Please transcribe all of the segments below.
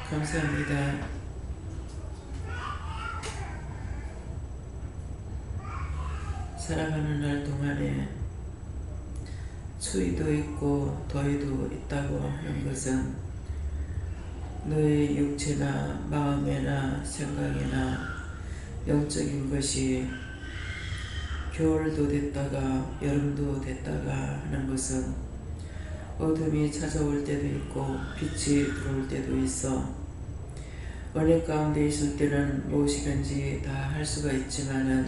감사합니다. 살아가는 날 동안에 추위도 있고 더위도 있다고 하는 것은 너의 육체나 마음이나 생각이나 영적인 것이 겨울도 됐다가 여름도 됐다가 하는 것은 어둠이 찾아올 때도 있고 빛이 들어올 때도 있어. 은혜 가운데 있을 때는 무엇이든지 다 할 수가 있지만은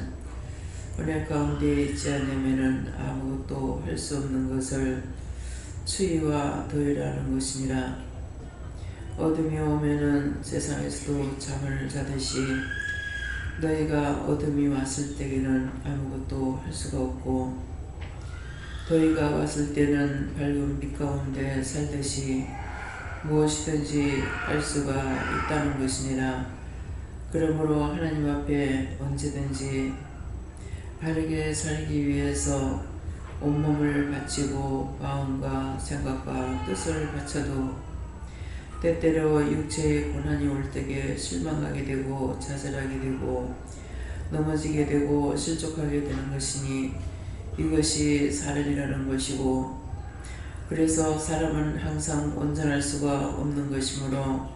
은혜 가운데 있지 않으면은 아무것도 할 수 없는 것을 추위와 더위라는 것이니라. 어둠이 오면은 세상에서도 잠을 자듯이 너희가 어둠이 왔을 때에는 아무것도 할 수가 없고 더위가 왔을 때는 밝은 빛 가운데 살듯이 무엇이든지 할 수가 있다는 것이니라. 그러므로 하나님 앞에 언제든지 바르게 살기 위해서 온몸을 바치고 마음과 생각과 뜻을 바쳐도 때때로 육체의 고난이 올 때에 실망하게 되고 좌절하게 되고 넘어지게 되고 실족하게 되는 것이니 이것이 사람이라는 것이고, 그래서 사람은 항상 온전할 수가 없는 것이므로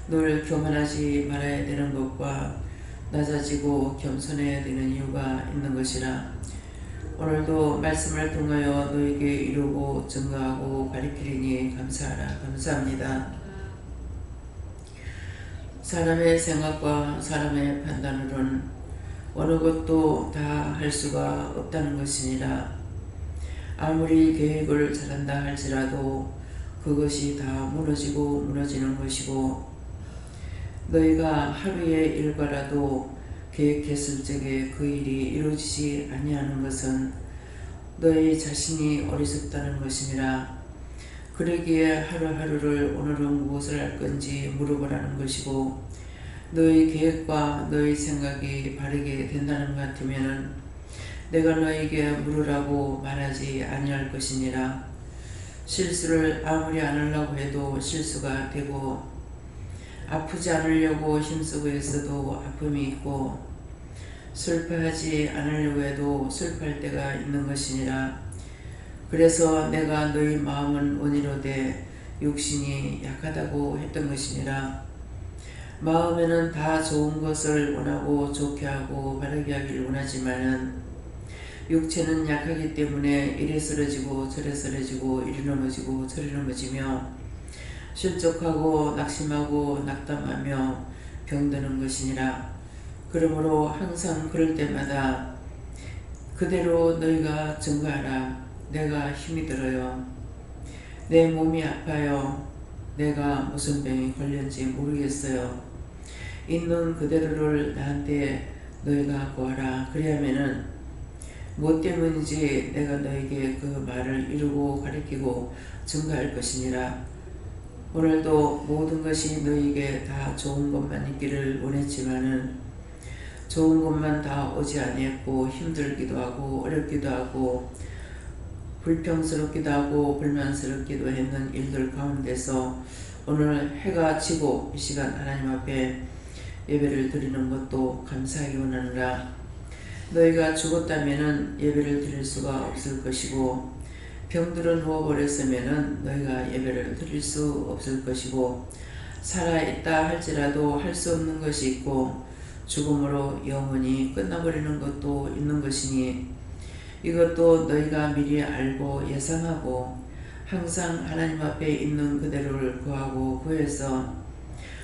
늘 교만하지 말아야 되는 것과 낮아지고 겸손해야 되는 이유가 있는 것이라. 오늘도 말씀을 통하여 너에게 이루고 증거하고 가르치리니 감사하라. 감사합니다. 사람의 생각과 사람의 판단으로는 어느 것도 다 할 수가 없다는 것이니라. 아무리 계획을 잘한다 할지라도 그것이 다 무너지고 무너지는 것이고, 너희가 하루의 일과라도 계획했을 적에 그 일이 이루어지지 아니하는 것은 너희 자신이 어리석다는 것이니라. 그러기에 하루하루를 오늘은 무엇을 할 건지 물어보라는 것이고, 너희 계획과 너희 생각이 바르게 된다는 것 같으면은 내가 너에게 물으라고 말하지 아니할 것이니라. 실수를 아무리 안 하려고 해도 실수가 되고, 아프지 않으려고 힘쓰고 있어도 아픔이 있고, 슬퍼하지 않으려고 해도 슬퍼할 때가 있는 것이니라. 그래서 내가 너희 마음은 원이로되 육신이 약하다고 했던 것이니라. 마음에는 다 좋은 것을 원하고 좋게 하고 바르게 하기를 원하지만은 육체는 약하기 때문에 이래 쓰러지고 저래 쓰러지고 이리 넘어지고 저리 넘어지며 실족하고 낙심하고 낙담하며 병드는 것이니라. 그러므로 항상 그럴 때마다 그대로 너희가 증거하라. 내가 힘이 들어요. 내 몸이 아파요. 내가 무슨 병이 걸렸는지 모르겠어요. 있는 그대로를 나한테 너희가 구하라. 그리하면은 무엇 때문인지 내가 너에게 그 말을 이루고 가르치고 증거할 것이니라. 오늘도 모든 것이 너에게 다 좋은 것만 있기를 원했지만은 좋은 것만 다 오지 아니했고, 힘들기도 하고 어렵기도 하고 불평스럽기도 하고 불만스럽기도 했는 일들 가운데서 오늘 해가 지고 이 시간 하나님 앞에 예배를 드리는 것도 감사하기 원하노라. 너희가 죽었다면은 예배를 드릴 수가 없을 것이고, 병들어 누워버렸으면은 너희가 예배를 드릴 수 없을 것이고, 살아있다 할지라도 할 수 없는 것이 있고 죽음으로 영원히 끝나버리는 것도 있는 것이니, 이것도 너희가 미리 알고 예상하고 항상 하나님 앞에 있는 그대로를 구하고 구해서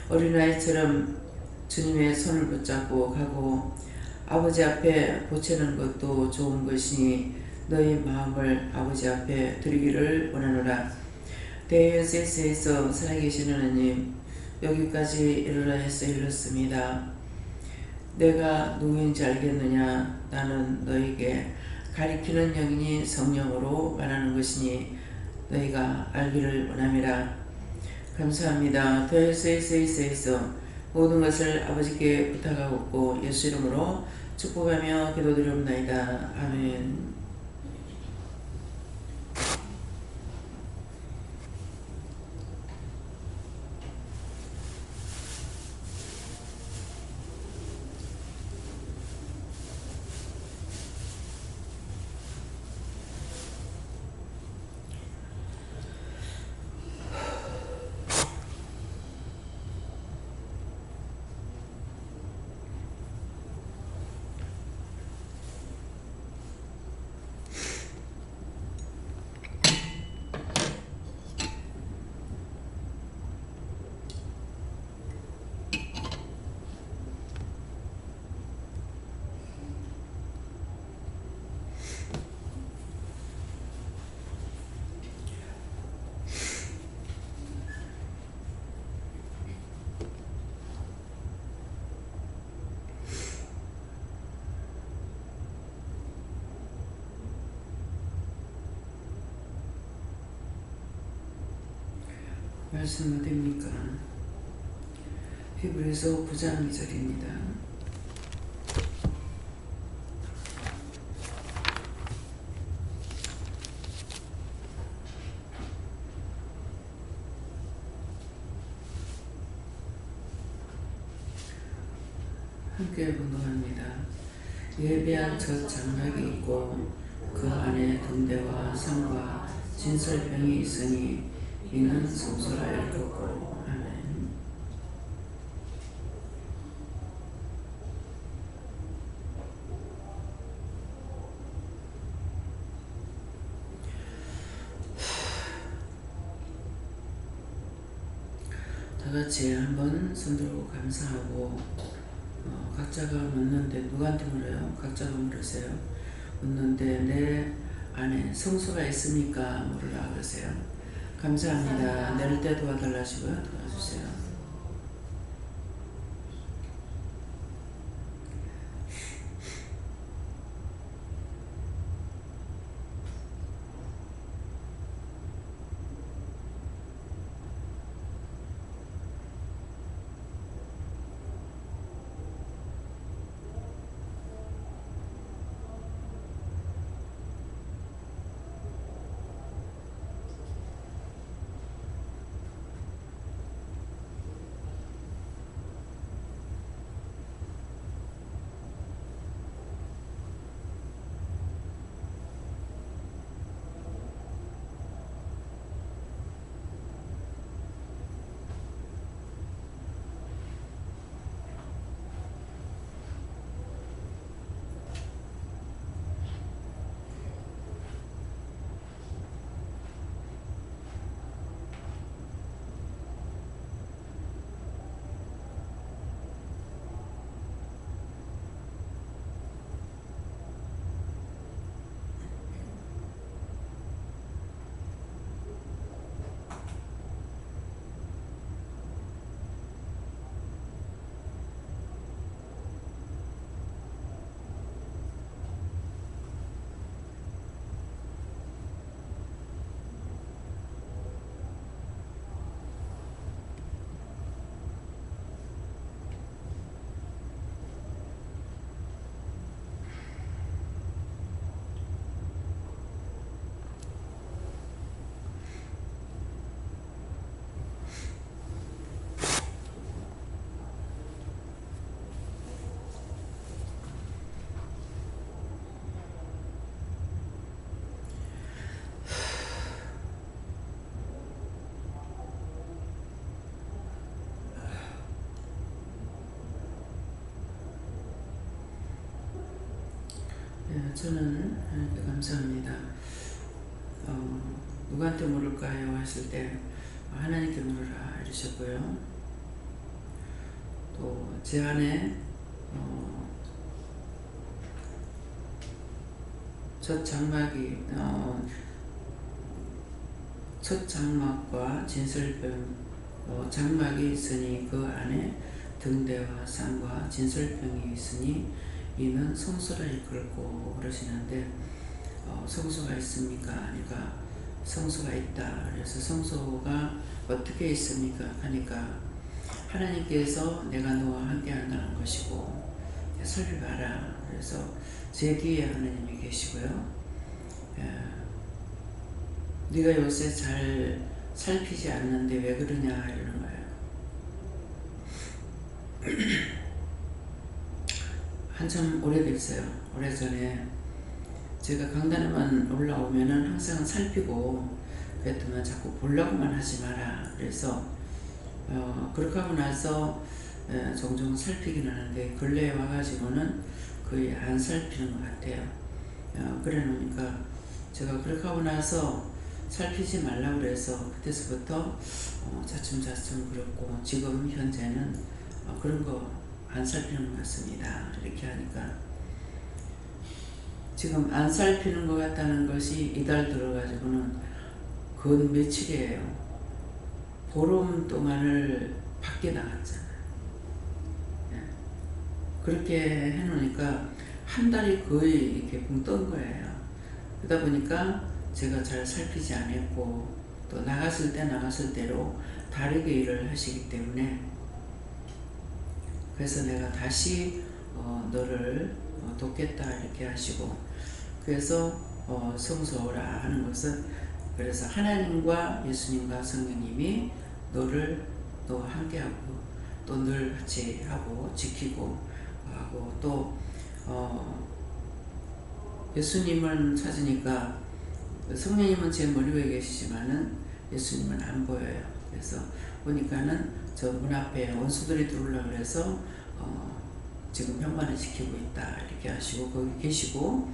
어린아이처럼 주님의 손을 붙잡고 가고 아버지 앞에 보채는 것도 좋은 것이니 너희 마음을 아버지 앞에 드리기를 원하노라. 대연세스에서 살아계신 하나님, 여기까지 이르라 해서 이렇습니다. 내가 누구인지 알겠느냐? 나는 너에게 가리키는 영이니 성령으로 말하는 것이니 너희가 알기를 원함이라. 감사합니다. 대연세스에서 모든 것을 아버지께 부탁하고 예수 이름으로 축복하며 기도드리옵나이다. 아멘. 말씀 어디입니까? 히브리서 9장 2절입니다. 함께 공동합니다. 예배한 첫 장막이 있고 그 안에 등대와 상과 진설병이 있으니 이는 성소라 읽었고. 아멘. 다같이 한번 손들고 감사하고 각자가 묻는데 누구한테 물어요? 각자가 물으세요. 묻는데 내 안에 성소가 있습니까? 물으라 그러세요. 감사합니다. 내릴 때 도와달라시고요. 도와주세요. 저는 하나님께 감사합니다. 누구한테 물을까요? 했을 때 하나님께 물으라 이러셨고요. 또 제 안에 첫 장막과 진설병 장막이 있으니 그 안에 등대와 상과 진설병이 있으니 이는 성소라 이끌고 그러시는데 성소가 있습니까? 아니까 성소가 있다. 그래서 성소가 어떻게 있습니까? 하니까 하나님께서 내가 너와 함께 한다는 것이고 살펴봐라. 그래서 제 뒤에 하나님이 계시고요. 네가 요새 잘 살피지 않는데 왜 그러냐 이러는 거예요. 한참 오래됐어요. 오래전에 제가 강단에만 올라오면은 항상 살피고 그랬더만 자꾸 보려고만 하지 마라. 그래서 그렇게 하고 나서 종종 살피긴 하는데 근래에 와가지고는 거의 안 살피는 것 같아요. 그래 놓으니까 제가 그렇게 하고 나서 살피지 말라고 그래서 그때서부터 차츰차츰 그렇고 지금 현재는 그런 거 안 살피는 것 같습니다. 이렇게 하니까 지금 안 살피는 것 같다는 것이 이달 들어가지고는 근 며칠이에요. 보름 동안을 밖에 나갔잖아요. 그렇게 해놓으니까 한 달이 거의 이렇게 붕 뜬 거예요. 그러다 보니까 제가 잘 살피지 않았고 또 나갔을 때 나갔을 대로 다르게 일을 하시기 때문에 그래서 내가 다시 너를 돕겠다 이렇게 하시고 그래서 성소라 하는 것은 그래서 하나님과 예수님과 성령님이 너를 너와 함께하고 또 늘 같이 하고 지키고 하고 또 예수님은 찾으니까 성령님은 제 머리 위에 계시지만은 예수님은 안 보여요. 그래서 보니까는 저 문 앞에 원수들이 들어오려고 그래서 지금 현관을 지키고 있다 이렇게 하시고 거기 계시고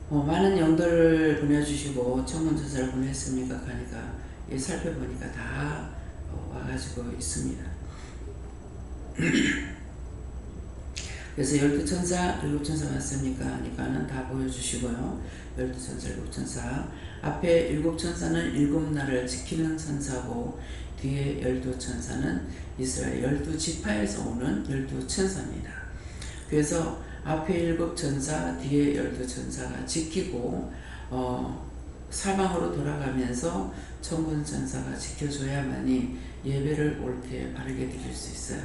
많은 영들을 보내주시고 청문전사를 보냈습니까? 하니까 살펴보니까 다 와가지고 있습니다. 그래서 12천사, 7천사 맞습니까? 하니까는 다 보여주시고요. 12천사, 7천사. 앞에 7천사는 7날을 지키는 천사고 뒤에 12천사는 이스라엘 12지파에서 오는 12천사입니다. 그래서 앞에 7천사, 뒤에 12천사가 지키고 사방으로 돌아가면서 천군천사가 지켜줘야만이 예배를 옳게 바르게 드릴 수 있어요.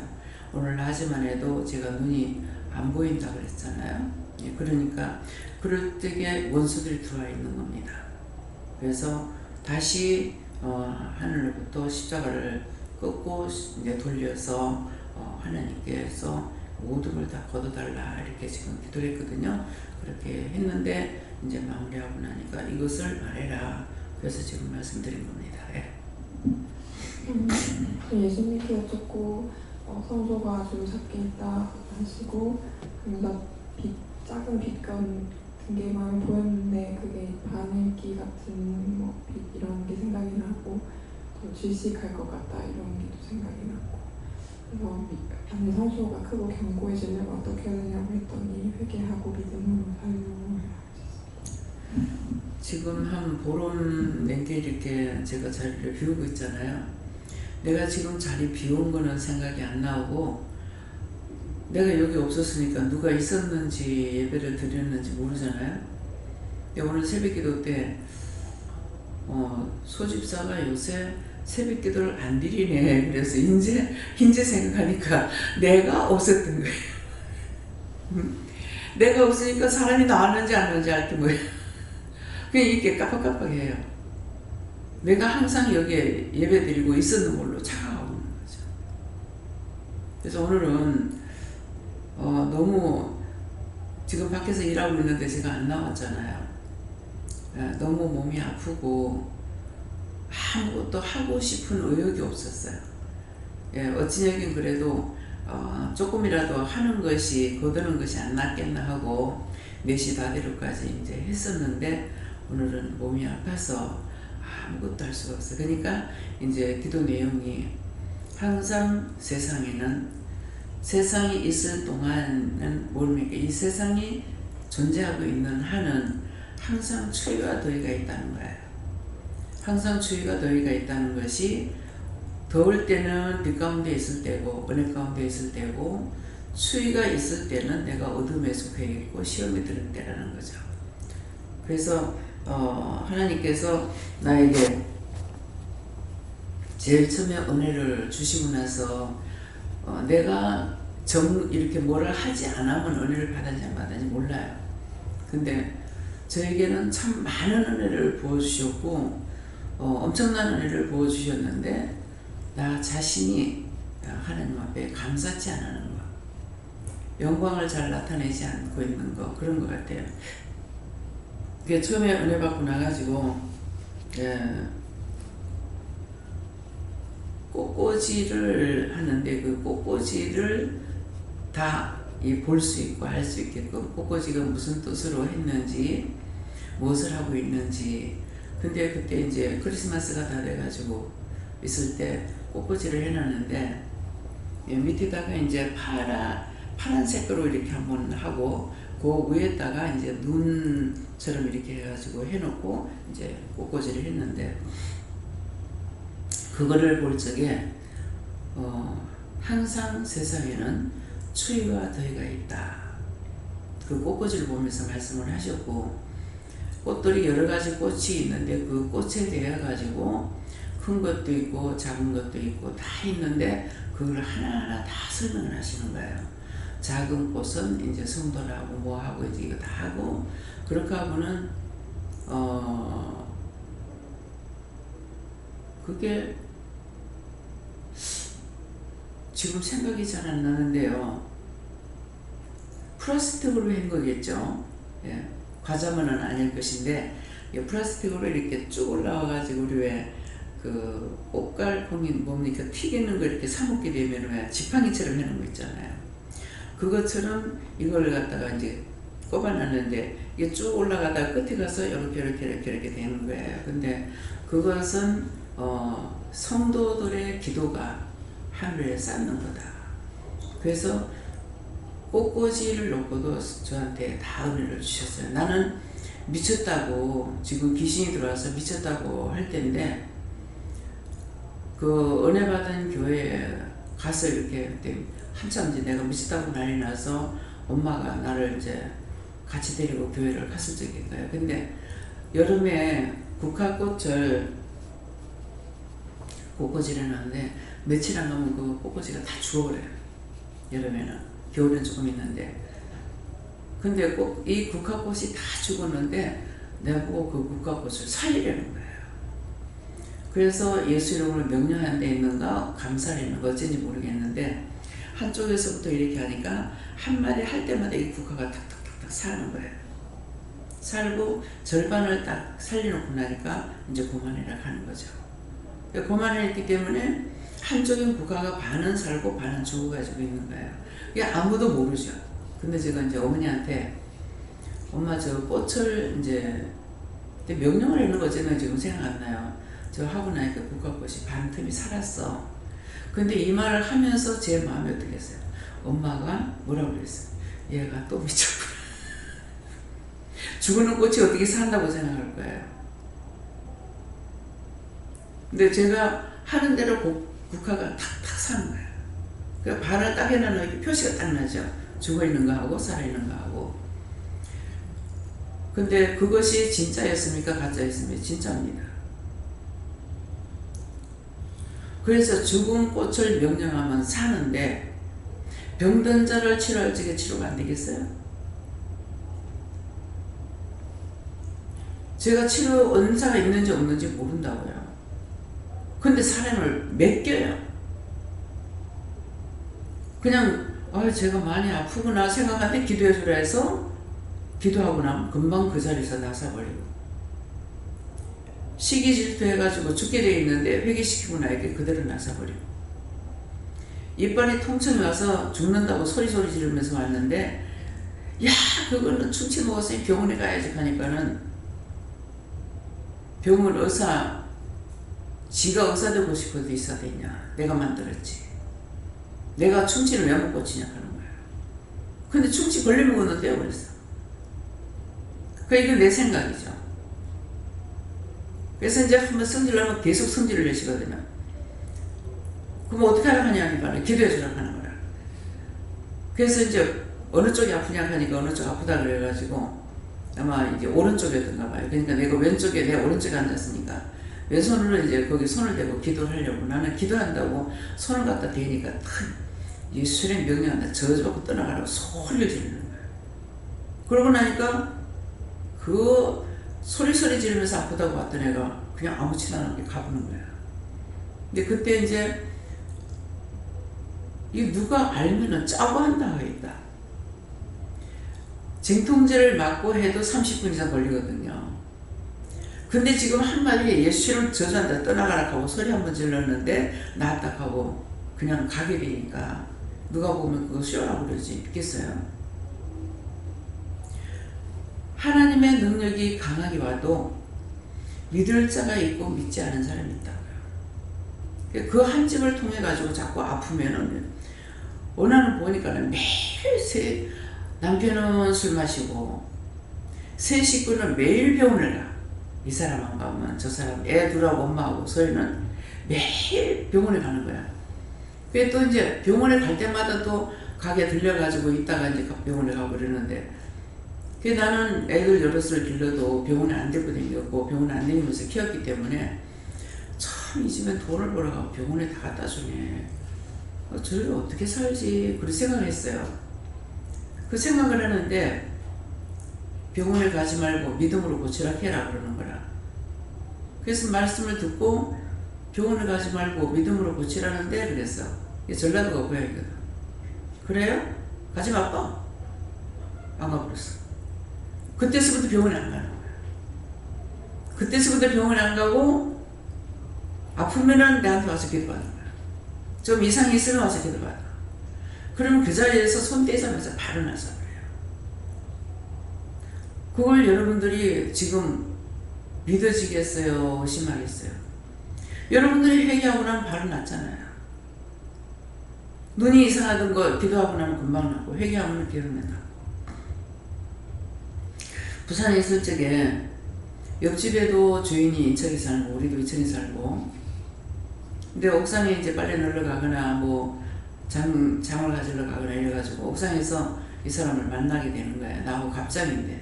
오늘 낮에만 해도 제가 눈이 안 보인다 그랬잖아요. 그러니까 그럴 때에 원수들이 들어와 있는 겁니다. 그래서 다시 하늘로부터 십자가를 꺾고 이제 돌려서 하나님께서 모든 걸 다 걷어달라 이렇게 지금 기도했거든요. 그렇게 했는데 이제 마무리하고 나니까 이것을 말해라. 그래서 지금 말씀드린 겁니다. 예. 예수님께 여쭙고 성소가 아주 작게 있다 하시고 그러니까 작은 빛 같은 게만 보였는데 그게 바늘기 같은 빛 이런 게 생각이 나고 또 질식할 것 같다 이런 게 또 생각이 나고 그래서 안에 성소가 크고 견고해지려면 어떻게 해야 되냐고 했더니 회개하고 믿음으로 살려고 하셨습니다. 지금 한 보름 내게 이렇게 제가 자리를 비우고 있잖아요. 내가 지금 자리 비운 거는 생각이 안 나오고 내가 여기 없었으니까 누가 있었는지 예배를 드렸는지 모르잖아요. 오늘 새벽기도 때 소집사가 요새 새벽기도를 안 드리네. 그래서 이제 생각하니까 내가 없었던 거예요. 내가 없으니까 사람이 나왔는지 안 왔는지 알 게 뭐예요. 그냥 이렇게 깜빡깜빡해요. 내가 항상 여기에 예배드리고 있었는 걸로 착각하고 있는 거죠. 그래서 오늘은 너무 지금 밖에서 일하고 있는데 제가 안 나왔잖아요. 너무 몸이 아프고 아무것도 하고 싶은 의욕이 없었어요. 어찌냐긴 그래도 조금이라도 하는 것이 거두는 것이 안 낫겠나 하고 4시 다 되로까지 이제 했었는데 오늘은 몸이 아파서 아무것도 할 수가 없어요. 그러니까 이제 기도 내용이 항상 세상이 있을 동안은 뭡니까? 이 세상이 존재하고 있는 한은 항상 추위와 더위가 있다는 거예요. 항상 추위가 더위가 있다는 것이 더울 때는 빛 가운데 있을 때고 은혜 가운데 있을 때고 추위가 있을 때는 내가 어둠에 속해 있고 시험에 들을 때라는 거죠. 그래서 하나님께서 나에게 제일 처음에 은혜를 주시고 나서 내가 이렇게 뭐를 하지 않으면 은혜를 받았는지 안 받았는지 몰라요. 근데 저에게는 참 많은 은혜를 부어주셨고 엄청난 은혜를 부어주셨는데 나 자신이 하나님 앞에 감사치 않은 거, 영광을 잘 나타내지 않고 있는 거, 그런 것 같아요. 그게 처음에 은혜 받고 나가지고 꽃꽂이를 하는데 그 꽃꽂이를 다 볼 수 있고 할 수 있게끔 꽃꽂이가 무슨 뜻으로 했는지 무엇을 하고 있는지. 근데 그때 이제 크리스마스가 다 돼가지고 있을 때 꽃꽂이를 해놨는데 밑에다가 이제 파란색으로 이렇게 한번 하고 그 위에다가 이제 눈처럼 이렇게 해가지고 해놓고 이제 꽃꽂이를 했는데 그거를 볼 적에 항상 세상에는 추위와 더위가 있다. 그 꽃꽂이를 보면서 말씀을 하셨고 꽃들이 여러 가지 꽃이 있는데 그 꽃에 대해 가지고 큰 것도 있고 작은 것도 있고 다 있는데 그걸 하나하나 다 설명을 하시는 거예요. 작은 꽃은 이제 성도라고 뭐하고 이제 이거 다 하고 그렇게 하고는 그게 지금 생각이 잘 안 나는데요. 플라스틱으로 한 거겠죠. 예. 과자만은 아닐 것인데 플라스틱으로 이렇게 쭉 올라와가지고 우리 왜 그 꽃갈콩이 뭡니까 튀기는 거 이렇게 사먹게 되면 왜 지팡이처럼 해놓은 거 있잖아요. 그것처럼 이걸 갖다가 이제 꼽아놨는데 이게 쭉 올라가다가 끝에 가서 이렇게 되는 거예요. 근데 그것은 성도들의 기도가 하늘에 쌓는 거다. 그래서 꽃꽂이를 놓고도 저한테 다 은혜를 주셨어요. 나는 미쳤다고 지금 귀신이 들어와서 미쳤다고 할 텐데 그 은혜 받은 교회에 가서 이렇게 그때 한참 이제 내가 미쳤다고 난리 나서 엄마가 나를 이제 같이 데리고 교회를 갔을 적인 거예요. 근데 여름에 국화꽃을 꽃꽂이를 하는데 며칠 안 가면 그 꽃꽂이가 다 죽어버려요. 여름에는. 겨울엔 조금 있는데. 근데 꼭 이 국화꽃이 다 죽었는데 내가 보고 그 국화꽃을 살리려는 거예요. 그래서 예수 이름으로 명령한 데 있는가 감사하는 거 어쩐지 모르겠는데 한쪽에서부터 이렇게 하니까 한 마디 할 때마다 이 국화가 탁탁탁탁 사는 거예요. 살고 절반을 딱 살려놓고 나니까 이제 그만해라 하는 거죠. 그만했기 때문에 한쪽인 국화가 반은 살고 반은 죽어가지고 있는 거예요. 이게 아무도 모르죠. 근데 제가 이제 어머니한테 엄마 저 꽃을 이제 명령을 하는 거잖아요. 지금 생각 안 나요. 저 하고 나니까 국화꽃이 반 틈이 살았어. 근데 이 말을 하면서 제 마음이 어떻게 했어요? 엄마가 뭐라고 그랬어요? 얘가 또 미쳤구나. 죽는 꽃이 어떻게 산다고 생각할 거예요. 근데 제가 하는 대로 국화가 탁탁 사는 거예요. 그러니까 반을 딱 해놔놓으면 표시가 딱 나죠. 죽어있는 거 하고 살아있는 거 하고. 근데 그것이 진짜였습니까? 가짜였습니까? 진짜입니다. 그래서 죽은 꽃을 명령하면 사는데 병든 자를 치료할 적에 치료가 안 되겠어요? 제가 치료 은사가 있는지 없는지 모른다고요. 근데 사람을 맡겨요. 그냥 제가 많이 아프구나 생각하는데 기도해주라 해서 기도하고 나면 금방 그 자리에서 나서버리고 시기 질투해가지고 죽게 돼 있는데 회개시키고 나에게 그대로 나서버리고 이빨이 통증이 와서 죽는다고 소리 지르면서 왔는데 야 그거는 충치 먹었으니 병원에 가야지 하니까는 병원 의사 지가 의사 되고 싶어도 의사 되냐. 내가 만들었지. 내가 충치를 왜 먹고 치냐 하는 거예요. 근데 충치 걸려 먹었는데요 그랬어. 이건 내 생각이죠. 그래서 이제 한번 성질나면 계속 성질을 내시거든요. 그럼 어떻게 하라고 하냐니까 기도해주라 하는 거야. 그래서 이제 어느 쪽이 아프냐 하니까 어느 쪽 아프다 그래가지고 아마 이제 오른쪽이었던가 봐요. 그러니까 내가 왼쪽에 내 오른쪽에 앉았으니까 왼손으로 이제 거기 손을 대고 기도를 하려고 나는 기도한다고 손을 갖다 대니까 예수의 명령한다 저주받고 떠나가라고 소리를 지르는 거예요. 그러고 나니까 그 소리 지르면서 아프다고 왔던 애가 그냥 아무렇지도 않게 가보는 거야. 근데 그때 이제 이 누가 알면은 짜고 한다 하겠다. 진통제를 맞고 해도 30분 이상 걸리거든요. 근데 지금 한마디에 예수를 저주한다 떠나가라 하고 소리 한번 질렀는데 나았다 하고 그냥 가게 되니까 누가 보면 그거 쉬어라고 그러지 있겠어요? 하나님의 능력이 강하게 와도 믿을 자가 있고 믿지 않은 사람이 있다고요. 그 한 집을 통해 가지고 자꾸 아프면은 오늘은 보니까는 매일 남편은 술 마시고 세 식구는 매일 병원을 가. 이 사람 안 가면 저 사람 애 둘하고 엄마하고 소희는 매일 병원에 가는 거야. 그게 또 이제 병원에 갈 때마다 또 가게 들려가지고 있다가 이제 병원에 가고 그러는데 나는 애들 여럿을 길러도 병원에 안 데리고 다녔고 병원에 안 다니면서 키웠기 때문에 참 이 집엔 돈을 벌어가고 병원에 다 갖다 주네. 저를 어떻게 살지? 그런 생각을 했어요. 그 생각을 하는데 병원에 가지 말고 믿음으로 고치라 해라 그러는 거라. 그래서 말씀을 듣고 병원에 가지 말고 믿음으로 고치라는데 그랬어. 이게 전라도가 고향이거든. 그래요? 가지 말까? 안 가버렸어. 그때서부터 병원에 안 가는 거야. 그때서부터 병원에 안 가고 아프면은 내한테 와서 기도하는 거야. 좀 이상이 있으면 와서 기도받아. 그러면 그 자리에서 손 떼자마자 바로 나서 그래요. 그걸 여러분들이 지금 믿어지겠어요? 심하겠어요? 여러분들이 회개하고 나면 바로 낫잖아요. 눈이 이상하던 거 기도하고 나면 금방 나고 회개하면 기도는 나고. 부산에 있을 적에 옆집에도 주인이 인천에 살고 우리도 인천에 살고 근데 옥상에 이제 빨래 넣으러 가거나 뭐 장을 가지러 가거나 이래가지고 옥상에서 이 사람을 만나게 되는 거야. 나하고 갑장인데.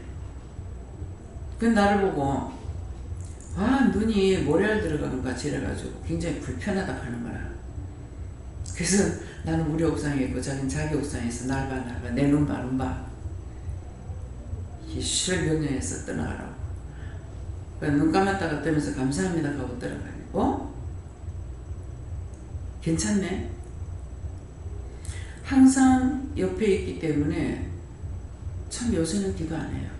그 나를 보고 눈이 모래알 들어가는 것 같이 이래가지고 굉장히 불편하다 하는 거야. 그래서 나는 우리 옥상에 있고 자기는 자기 옥상에서 날 봐. 내 눈 봐. 이 실명령에서 떠나가라고. 눈 감았다가 뜨면서 감사합니다 하고 떠나가네. 괜찮네. 항상 옆에 있기 때문에 참 요새는 기도 안 해요.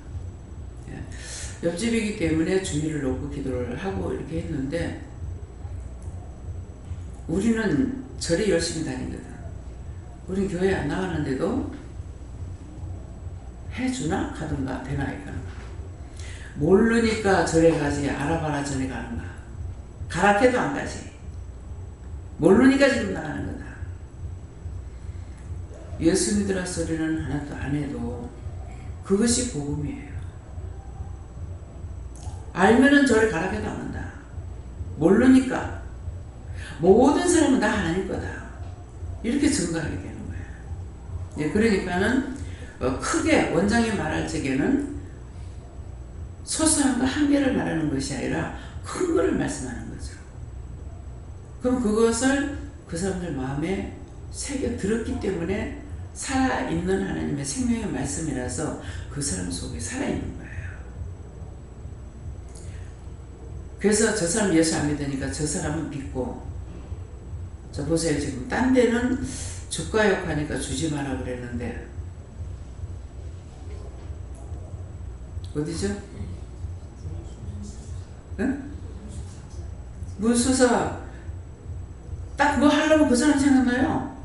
옆집이기 때문에 주의를 놓고 기도를 하고 이렇게 했는데 우리는 절에 열심히 다니거든. 우린 교회 안 나가는데도 해주나? 가든가 되나 이거는. 모르니까 절에 가지 알아봐라 전에 가는가. 가락해도 안 가지. 모르니까 지금 나가는 거다. 예수 믿으라 소리는 하나도 안 해도 그것이 복음이에요. 알면은 절에 가락해도 안 간다. 모르니까 모든 사람은 다 하나님 거다. 이렇게 증거하게 되는 거예요. 그러니까는 크게 원장이 말할 적에는 소소한 거 한 개를 말하는 것이 아니라 큰 거를 말씀하는 거죠. 그럼 그것을 그 사람들 마음에 새겨 들었기 때문에 살아있는 하나님의 생명의 말씀이라서 그 사람 속에 살아있는 거예요. 그래서 저 사람 예수 안 믿으니까 저 사람은 믿고, 저 보세요. 지금 딴 데는 주가 욕하니까 주지 마라 그랬는데 어디죠? 응? 물수사 딱 뭐 하려면 그 사람 생각나요.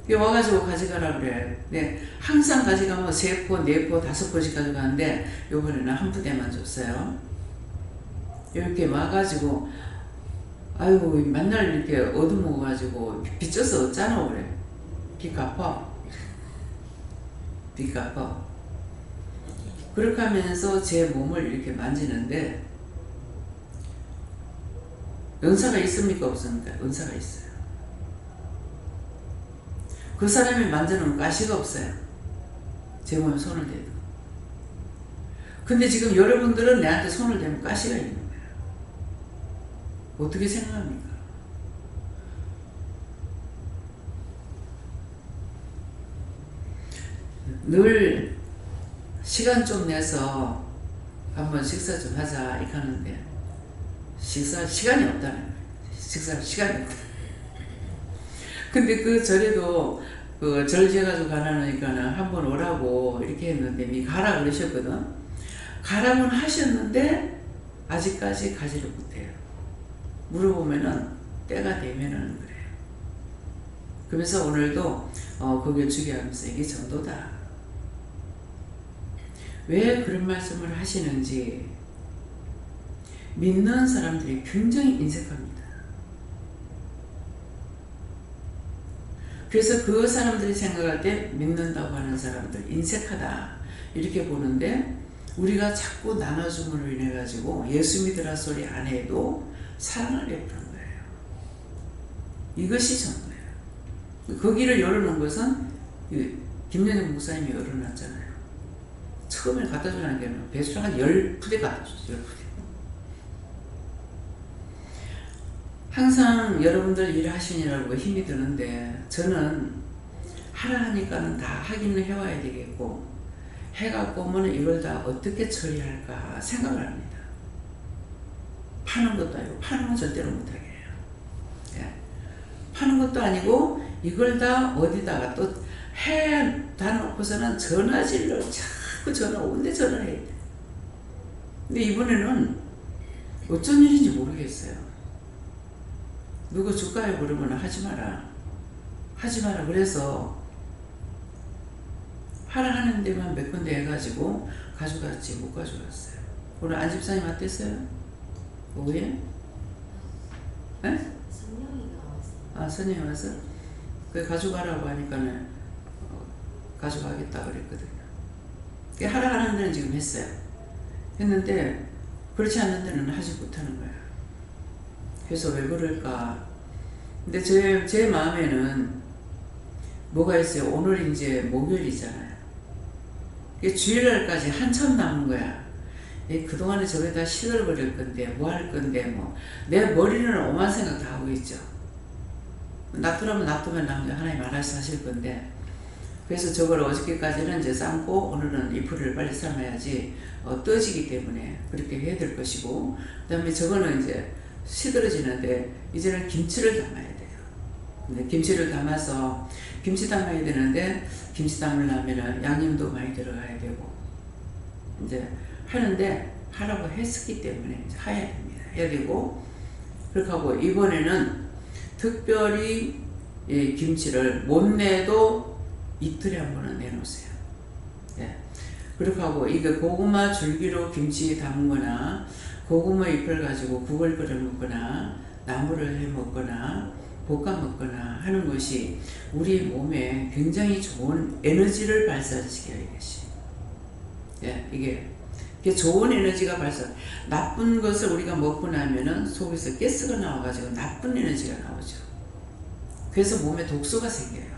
와가지고 가져가라 그래. 네, 항상 가져가면 3포, 4포, 5포씩 가져가는데 요번에는 한 부대만 줬어요. 이렇게 와가지고 아유 맨날 이렇게 얻어먹어가지고 빚져서 어쩌나 그래. 빚 갚아. 빚 갚아. 그렇게 하면서 제 몸을 이렇게 만지는데 은사가 있습니까 없습니까? 은사가 있어요. 그 사람이 만져놓은 가시가 없어요. 제 몸에 손을 대도. 근데 지금 여러분들은 내한테 손을 대면 가시가 있는 거예요. 어떻게 생각합니까? 늘 시간 좀 내서 한번 식사 좀 하자 이렇게 하는데 식사할 시간이 없다는 거예요. 식사할 시간이 없다. 근데 그 절에도 그 절 지어가지고 가라니까는 한번 오라고 이렇게 했는데 미 가라 그러셨거든. 가라면 하셨는데 아직까지 가지를 못해요. 물어보면은 때가 되면은 그래요. 그래서 오늘도 거기에 주기하면서 이게 전도다. 왜 그런 말씀을 하시는지 믿는 사람들이 굉장히 인색합니다. 그래서 그 사람들이 생각할 때 믿는다고 하는 사람들 인색하다 이렇게 보는데 우리가 자꾸 나눠줌으로 인해 가지고 예수 믿으라 소리 안 해도 사랑을 베푸는 거예요. 이것이 전도예요. 거기를 열어놓은 것은 김연영 목사님이 열어놨잖아요. 처음에 갖다 주라는 게 배수를 한 10푸대 갖다 줬어요. 10푸대. 항상 여러분들 일하시느라고 힘이 드는데 저는 하라 하니까는 다 하기는 해와야 되겠고 해갖고 오면 이걸 다 어떻게 처리할까 생각을 합니다. 파는 것도 아니고 파는 건 절대로 못하게 해요. 예. 파는 것도 아니고 이걸 다 어디다가 또 다 놓고서는 전화질러 자꾸 전화 오는데 전화를 해야 돼. 근데 이번에는 어쩐 일인지 모르겠어요. 누구 줄까요? 그러면 하지 마라. 하지 마라. 그래서 하라 하는 데만 몇 군데 해가지고 가져갔지 못 가져갔어요. 오늘 안 집사님 어땠어요? 오후에? 네? 선영이가 왔어요. 아, 선생님 와서? 그 가져가라고 하니까는 가져가겠다 그랬거든요. 하라 하는 데는 지금 했어요. 했는데 그렇지 않는 데는 하지 못하는 거야. 그래서 왜 그럴까? 근데 제 마음에는 뭐가 있어요? 오늘 이제 목요일이잖아요. 이게 주일날까지 한참 남은 거야. 그동안에 저기다 시들거릴 건데 뭐 할 건데 뭐 내 머리는 오만 생각 다 하고 있죠. 놔두라면 놔두면 하나님 알아서 하실 건데 그래서 저걸 어저께까지는 이제 삶고 오늘은 이 풀을 빨리 삶아야지 떠지기 때문에 그렇게 해야 될 것이고 그 다음에 저거는 이제 시들어지는데 이제는 김치를 담아야 돼요. 근데 김치를 담아서 김치 담아야 되는데 김치 담으려면 양념도 많이 들어가야 되고 이제 하는데 하라고 했었기 때문에 이제 해야 됩니다. 해야 되고 그렇게 하고 이번에는 특별히 이 김치를 못 내도 이틀에 한 번은 내놓으세요. 예. 그렇게 하고 이게 고구마 줄기로 김치 담거나 고구마 잎을 가지고 국을 끓여 먹거나 나물을 해 먹거나 볶아 먹거나 하는 것이 우리 몸에 굉장히 좋은 에너지를 발산시켜야 되겠지. 예, 이게 좋은 에너지가 발산. 나쁜 것을 우리가 먹고 나면은 속에서 가스가 나와가지고 나쁜 에너지가 나오죠. 그래서 몸에 독소가 생겨요.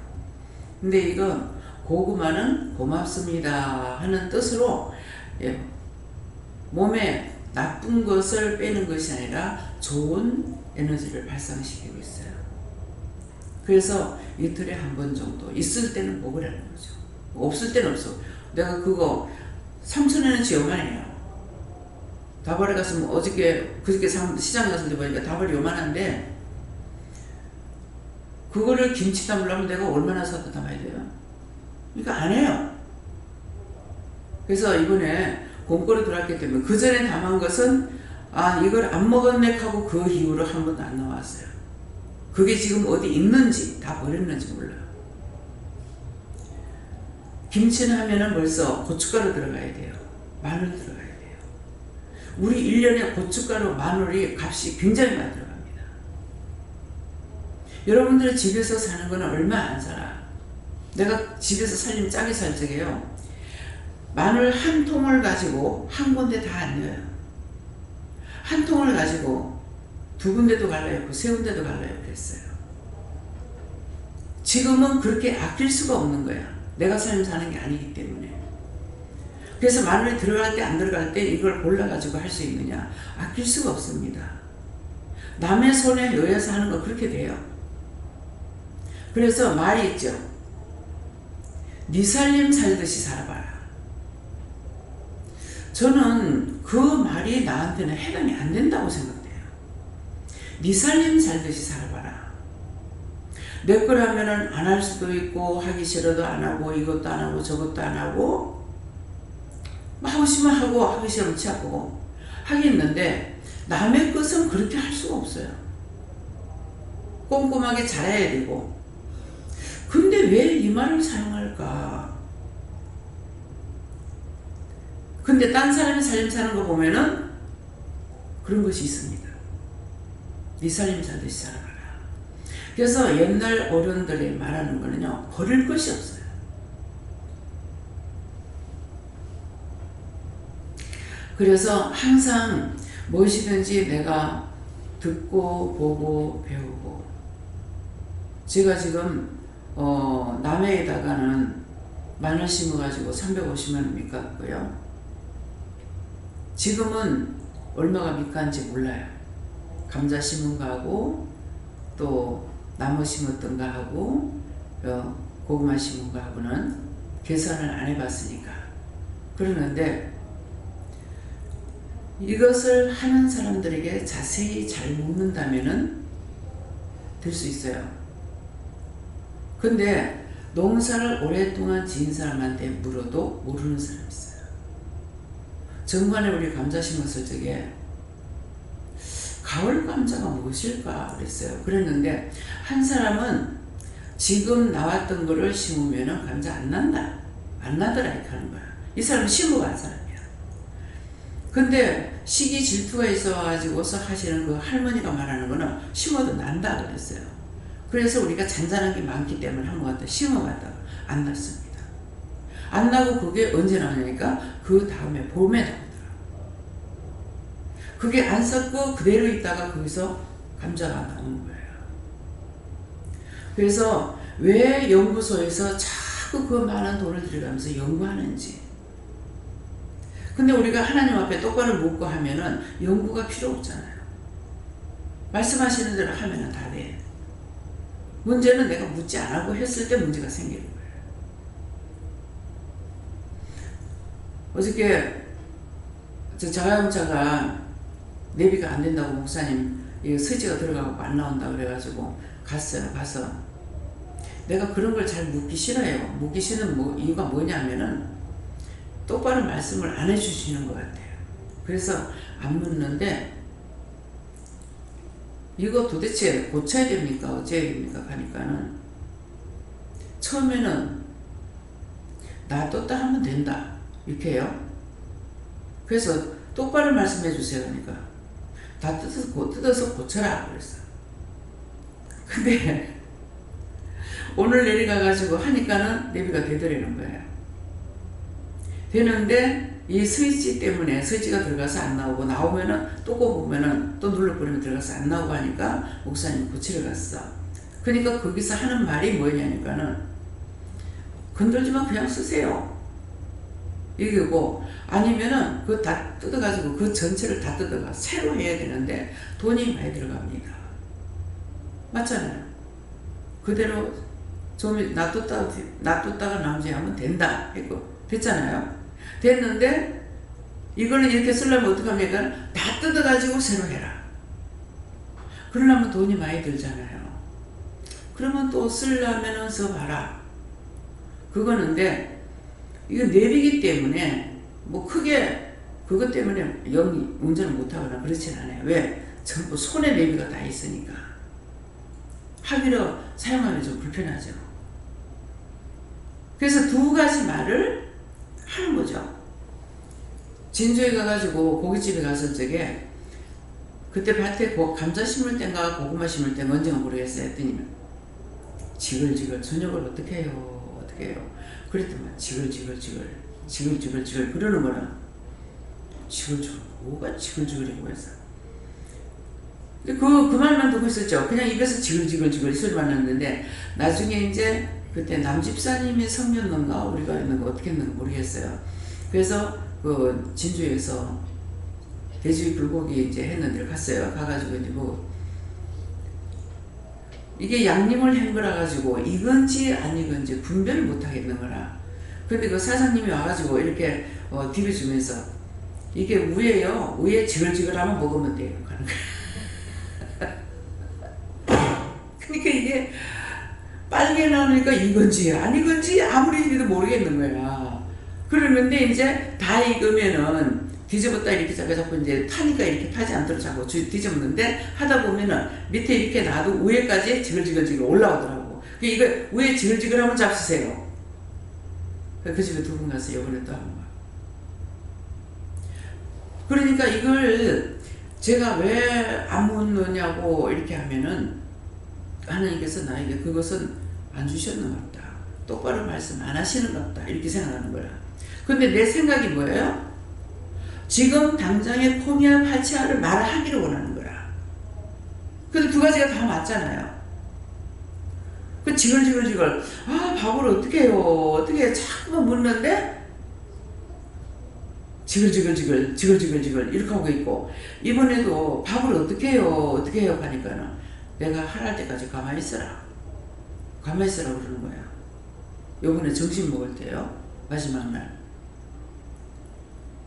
근데 이건 고구마는 고맙습니다 하는 뜻으로 예, 몸에 나쁜 것을 빼는 것이 아니라 좋은 에너지를 발산시키고 있어요. 그래서 이틀에 한 번 정도 있을 때는 먹으라는 거죠. 없을 때는 없어. 내가 그거 3,000원어치 요만해요. 다발에 갔으면 그저께 시장 갔을 때 보니까 다발이 요만한데 그거를 김치 담으려면 내가 얼마나 사다 담아야 돼요? 그러니까 안 해요. 그래서 이번에 곰골이 들어왔기 때문에 그 전에 담은 것은 이걸 안 먹었네 하고 그 이후로 한 번도 안 나왔어요. 그게 지금 어디 있는지 다 버렸는지 몰라요. 김치는 하면은 벌써 고춧가루 들어가야 돼요. 마늘 들어가야 돼요. 우리 1년에 고춧가루, 마늘이 값이 굉장히 많이 들어갑니다. 여러분들이 집에서 사는 거는 얼마 안 살아. 내가 집에서 살림 짜게 살 적에요. 마늘 한 통을 가지고 한 군데 다 안 넣어요. 한 통을 가지고 두 군데도 갈라였고 세 군데도 갈라였고 했어요. 지금은 그렇게 아낄 수가 없는 거야. 내가 삶 사는 게 아니기 때문에. 그래서 마늘이 들어갈 때 안 들어갈 때 이걸 골라가지고 할 수 있느냐? 아낄 수가 없습니다. 남의 손에 놓여서 하는 거 그렇게 돼요. 그래서 말이 있죠. 네 살림 살듯이 살아봐라. 저는 그 말이 나한테는 해당이 안 된다고 생각돼요. 네 살림 살듯이 살아봐라. 내 거라면은 안 할 수도 있고 하기 싫어도 안 하고 이것도 안 하고 저것도 안 하고 하고 싶으면 하고 하기 싫으면 치하고 하겠는데 남의 것은 그렇게 할 수가 없어요. 꼼꼼하게 잘해야 되고 근데 왜 이 말을 사용할까? 근데 딴 사람이 살림 사는 거 보면은 그런 것이 있습니다. 네 살림 살듯이 살아가라. 그래서 옛날 어른들이 말하는 거는요, 버릴 것이 없어요. 그래서 항상 무엇이든지 내가 듣고 보고 배우고 제가 지금 남해에다가는 마늘 심어가지고 350만 원 밑갔고요. 지금은 얼마가 밑간지 몰라요. 감자 심은 거 하고 또 나무 심었던 거 하고 고구마 심은 거 하고는 계산을 안 해봤으니까. 그러는데 이것을 하는 사람들에게 자세히 잘 묻는다면은 될 수 있어요. 근데 농사를 오랫동안 지은 사람한테 물어도 모르는 사람이 있어요. 정관에 우리 감자 심었을 적에 가을 감자가 무엇일까 그랬어요. 그랬는데 한 사람은 지금 나왔던 거를 심으면 감자 안 난다, 안 나더라 이렇게 하는 거야. 이 사람은 심어간 사람이야. 근데 시기 질투가 있어가지고서 하시는 그 할머니가 말하는 거는 심어도 난다 그랬어요. 그래서 우리가 잔잔한 게 많기 때문에 한 것 같다 심어갔다가 안 났습니다. 안 나고 그게 언제 나오냐니까 그 다음에 봄에 나오더라고요. 그게 안 썩고 그대로 있다가 거기서 감자가 나오는 거예요. 그래서 왜 연구소에서 자꾸 그 많은 돈을 들여가면서 연구하는지. 근데 우리가 하나님 앞에 똑바로 묻고 하면은 연구가 필요 없잖아요. 말씀하시는 대로 하면은 다 돼. 문제는 내가 묻지 않고 했을 때 문제가 생기는 거예요. 어저께 저 자가용차가 내비가 안 된다고 목사님 서지가 들어가고 안 나온다 그래가지고 갔어요. 가서 내가 그런 걸 잘 묻기 싫어요. 묻기 싫은 이유가 뭐냐면은 똑바로 말씀을 안 해주시는 것 같아요. 그래서 안 묻는데 이거 도대체 고쳐야 됩니까? 어째야 됩니까? 하니까는 처음에는 놔뒀다 하면 된다 이렇게 해요. 그래서 똑바로 말씀해 주세요 하니까 다 뜯어서 고쳐라 그랬어. 근데 오늘 내려가가지고 하니까는 내비가 되더라는 거예요. 되는데 이 스위치 때문에 스위치가 들어가서 안 나오고 나오면은 또 꼽으면은 또 눌러버리면 들어가서 안 나오고 하니까 목사님 고치러 갔어. 그러니까 거기서 하는 말이 뭐냐니까는 건들지만 그냥 쓰세요. 이거고 아니면은 그거 다 뜯어가지고 그 전체를 다 뜯어가 새로 해야 되는데 돈이 많이 들어갑니다. 맞잖아요. 그대로 좀 놔뒀다가 나머지 하면 된다 했고 됐잖아요. 됐는데 이거는 이렇게 쓰려면 어떡합니까? 다 뜯어가지고 새로 해라. 그러려면 돈이 많이 들잖아요. 그러면 또 쓰려면은 써봐라. 그거는데 이거 내비기 때문에 뭐 크게 그것 때문에 운전을 못하거나 그렇진 않아요. 왜? 전부 손에 내비가 다 있으니까 하기로 사용하면 좀 불편하죠. 그래서 두 가지 말을 하는 거죠. 진주에 가가지고 고깃집에 갔을 적에 그때 밭에 감자 심을 때인가 고구마 심을 때인가 언제가 모르겠어요. 했더니 지글지글 저녁을 어떻게 해요? 어떻게 해요? 그랬더니 지글지글 그러는 거라. 지글지글 뭐가 지글지글이고 해서 그 말만 듣고 있었죠. 그냥 입에서 지글지글 소리만 났는데 나중에 이제 그때 남집사님의 성년인가 우리가 있는 거 어떻게 했는가 모르겠어요. 그래서 그 진주에서 돼지 불고기 이제 했는데 갔어요. 가가지고 이제 뭐 이게 양념을 한 거라 가지고 익은지 안 익은지 분별을 못 하겠는 거라. 근데 그 사장님이 와가지고 이렇게 디벼주면서 이게 우에요. 우에 지글지글하면 먹으면 돼요. 하는 거야. 그러니까 이게 빨개 나오니까 익은지 안 익은지 아무리 해도 모르겠는 거야. 그러는데 이제 다 익으면은 뒤집었다 이렇게 자꾸 이제 타니까 이렇게 타지 않도록 자꾸 뒤집었는데 하다 보면은 밑에 이렇게 놔도 위에까지 지글지글 올라오더라고. 이거 위에 지글지글 한번 잡수세요. 그 집에 두 분 가서 요번에 또 한번. 그러니까 이걸 제가 왜 안 묻느냐고 이렇게 하면은 하나님께서 나에게 그것은 안 주셨는 것 같다. 똑바로 말씀 안 하시는 것 같다. 이렇게 생각하는 거야. 근데 내 생각이 뭐예요? 지금 당장에 포미아 파치아를 말하기를 원하는 거야. 근데 두 가지가 다 맞잖아요. 그 지글지글지글 밥을 어떻게 해요? 어떻게 해요? 자꾸만 묻는데 지글지글 이렇게 하고 있고, 이번에도 밥을 어떻게 해요? 어떻게 해요? 하니까는 내가 하랄 때까지 가만히 있어라 그러는 거야. 요번에 점심 먹을 때요, 마지막 날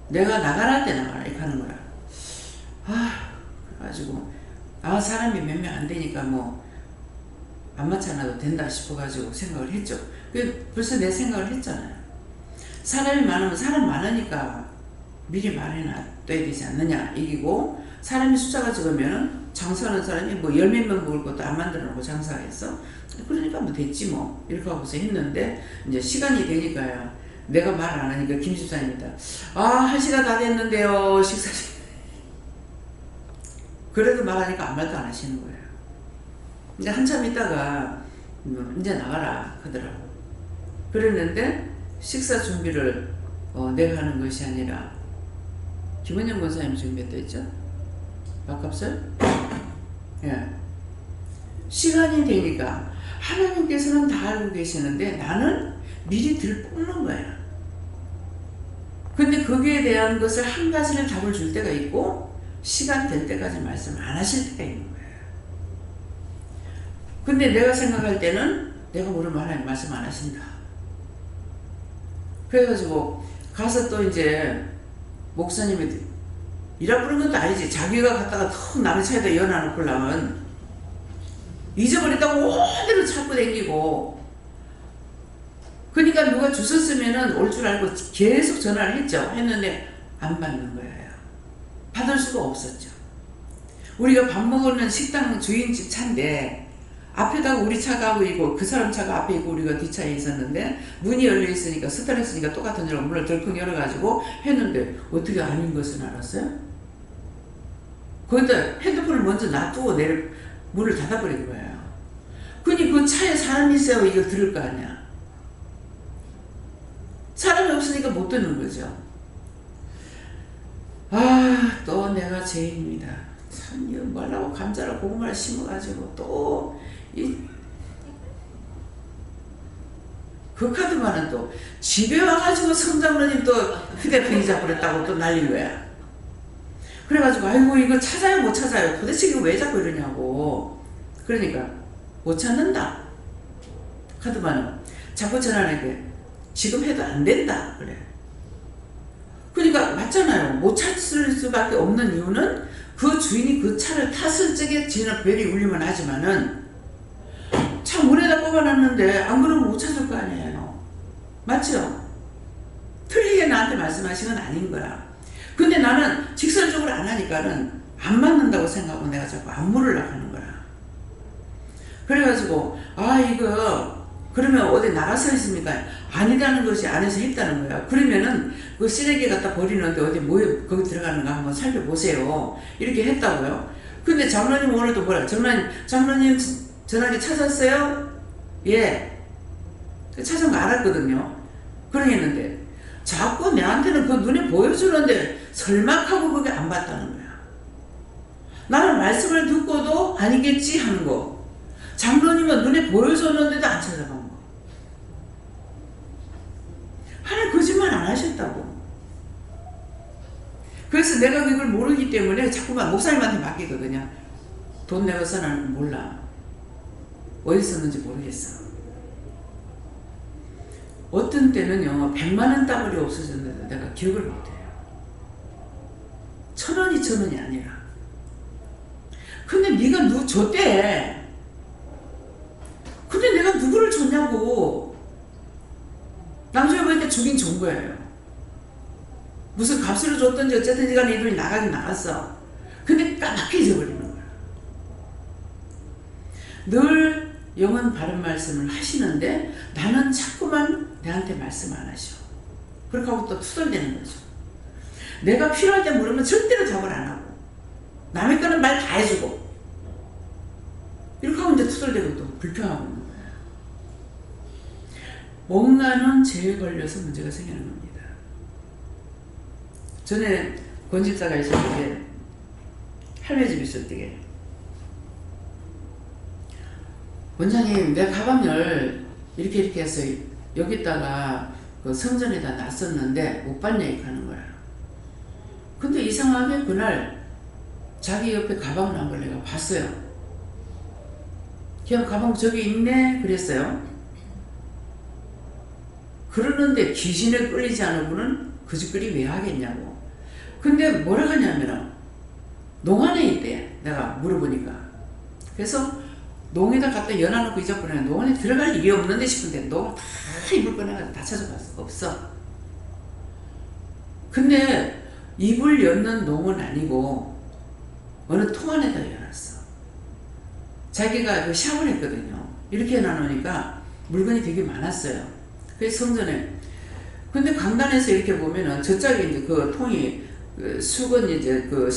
내가 나가라 때 나가라 이렇게 하는 거야. 그래가지고 사람이 몇 명 안 되니까 뭐 안 맞춰놔도 된다 싶어가지고 생각을 했죠. 벌써 내 생각을 했잖아요. 사람이 많으면 사람 많으니까 미리 말해놔둬야 되지 않느냐 이기고, 사람이 숫자가 적으면 장사하는 사람이 뭐 열 몇 명 먹을 것도 안 만들어 놓고 장사했어. 그러니까 뭐 됐지 뭐 이렇게 하고서 했는데, 이제 시간이 되니까요, 내가 말 안 하니까 김 집사님이다. 1시간 다 됐는데요, 식사 시간. 그래도 말하니까 아무 말도 안 하시는 거예요. 이제 한참 있다가 이제 나가라 하더라고. 그랬는데 식사 준비를 내가 하는 것이 아니라 김원영 권사님 준비했다 했죠? 밥값을? 예. 시간이 되니까 하나님께서는 다 알고 계시는데 나는 미리 들뽑는 거야. 근데 거기에 대한 것을 한 가지를 답을 줄 때가 있고, 시간 될 때까지 말씀 안 하실 때가 있는 거예요. 근데 내가 생각할 때는 내가 모르면 하나님 말씀 안 하신다. 그래가지고 가서 또 이제 목사님이 이라 부른 것도 아니지. 자기가 갔다가 턱 남의 차에다 연하놓고 나면 잊어버렸다고 어디로 찾고 댕기고, 그러니까 누가 주셨으면은 올 줄 알고 계속 전화를 했는데 안 받는 거예요. 받을 수가 없었죠. 우리가 밥 먹는 식당 주인집 차인데 앞에다가 우리 차가 하고 있고 그 사람 차가 앞에 있고 우리가 뒷차에 있었는데, 문이 열려 있으니까 스타렉스니까 똑같은 줄 알고 문을 덜컥 열어가지고 했는데 어떻게 아닌 것은 알았어요? 거기다 핸드폰을 먼저 놔두고 문을 닫아버린 거예요. 그니 그 차에 사람이 있어야 이거 들을 거 아니야. 사람이 없으니까 못 듣는 거죠. 또 내가 죄인입니다. 참, 이거 뭐라고 감자를 고구마를 심어가지고 또 그 카드만은 또 집에 와가지고 성장로님 또 휴대폰 잊어버렸다고 또 날린 거야. 그래가지고 아이고 이거 찾아요 못 찾아요, 도대체 이거 왜 자꾸 이러냐고. 그러니까 못 찾는다. 카드만은 자꾸 전화하게 지금 해도 안 된다 그래. 그러니까 맞잖아요. 못 찾을 수밖에 없는 이유는 그 주인이 그 차를 탔을 적에 지는 벨이 울리면 하지만은 차 문에다 꼽아놨는데 안 그러면 못 찾을 거 아니에요. 맞죠? 틀리게 나한테 말씀하신 건 아닌 거야. 근데 나는 직설적으로 안 하니까는 안 맞는다고 생각하고 내가 자꾸 안 물으려고 하는 거야. 그래가지고 이거 그러면 어디 나가서 있습니까? 아니라는 것이 안에서 했다는 거야. 그러면은 그 쓰레기 갖다 버리는데 어디 거기 들어가는가 한번 살펴보세요. 이렇게 했다고요. 근데 장로님 오늘 또 뭐라, 장로님 전화기 찾았어요? 예. 찾은 거 알았거든요. 그러겠는데 자꾸 내한테는 그 눈에 보여주는데 설마하고 그게 안 봤다는 거야. 나는 말씀을 듣고도 아니겠지 하는 거. 장로님은 눈에 보여줬는데도 안 찾아간 거. 하나님 거짓말 안 하셨다고. 그래서 내가 그걸 모르기 때문에 자꾸만 목사님한테 맡기거든요. 돈 내가 써나는 몰라. 어디 썼는지 모르겠어. 어떤 때는요 100만원 따블이 없어졌는데 내가 기억을 못해요. 1,000원 2,000원이 아니라. 근데 네가 누구 줬대. 근데 내가 누구를 줬냐고. 나중에 보니까 주긴 준 거예요. 무슨 값으로 줬든지 어쨌든지 간에 이 돈이 나가긴 나갔어. 근데 까맣게 잊어버리는 거야. 늘 영은 바른 말씀을 하시는데 나는 자꾸만 내한테 말씀 안 하셔. 그렇게 하고 또 투덜대는 거죠. 내가 필요할 때 물으면 절대로 답을 안 하고 남의 거는 말 다 해주고 이렇게 하고 이제 투덜대고 또 불평하고 있는 거야. 뭔가는 죄에 걸려서 문제가 생기는 겁니다. 전에 권집사가 있을 때 할매 집 있을 때 원장님, 내 가방을 이렇게 해서 여기다가 그 성전에다 놨었는데 못 봤냐 이렇게 하는 거야. 근데 이상하게 그날 자기 옆에 가방 난 걸 내가 봤어요. 그냥 가방 저기 있네 그랬어요. 그러는데 귀신에 끌리지 않은 분은 그 짓거리 왜 하겠냐고. 근데 뭐라 하냐면은 농안에 있대. 내가 물어보니까. 그래서 농에다 갖다 연화놓고 잊어버리네. 농안에 들어갈 일이 없는데 싶은데 농 다 이불 꺼내가지고 다 찾아봤어. 없어. 근데 이불 였는 농은 아니고 어느 통 안에다 열어놨어. 자기가 그 샤워를 했거든요. 이렇게 해놔놓으니까 물건이 되게 많았어요. 그래서 성전에. 근데 강단에서 이렇게 보면은 저쪽에 이제 그 통이 그 수건 이제 그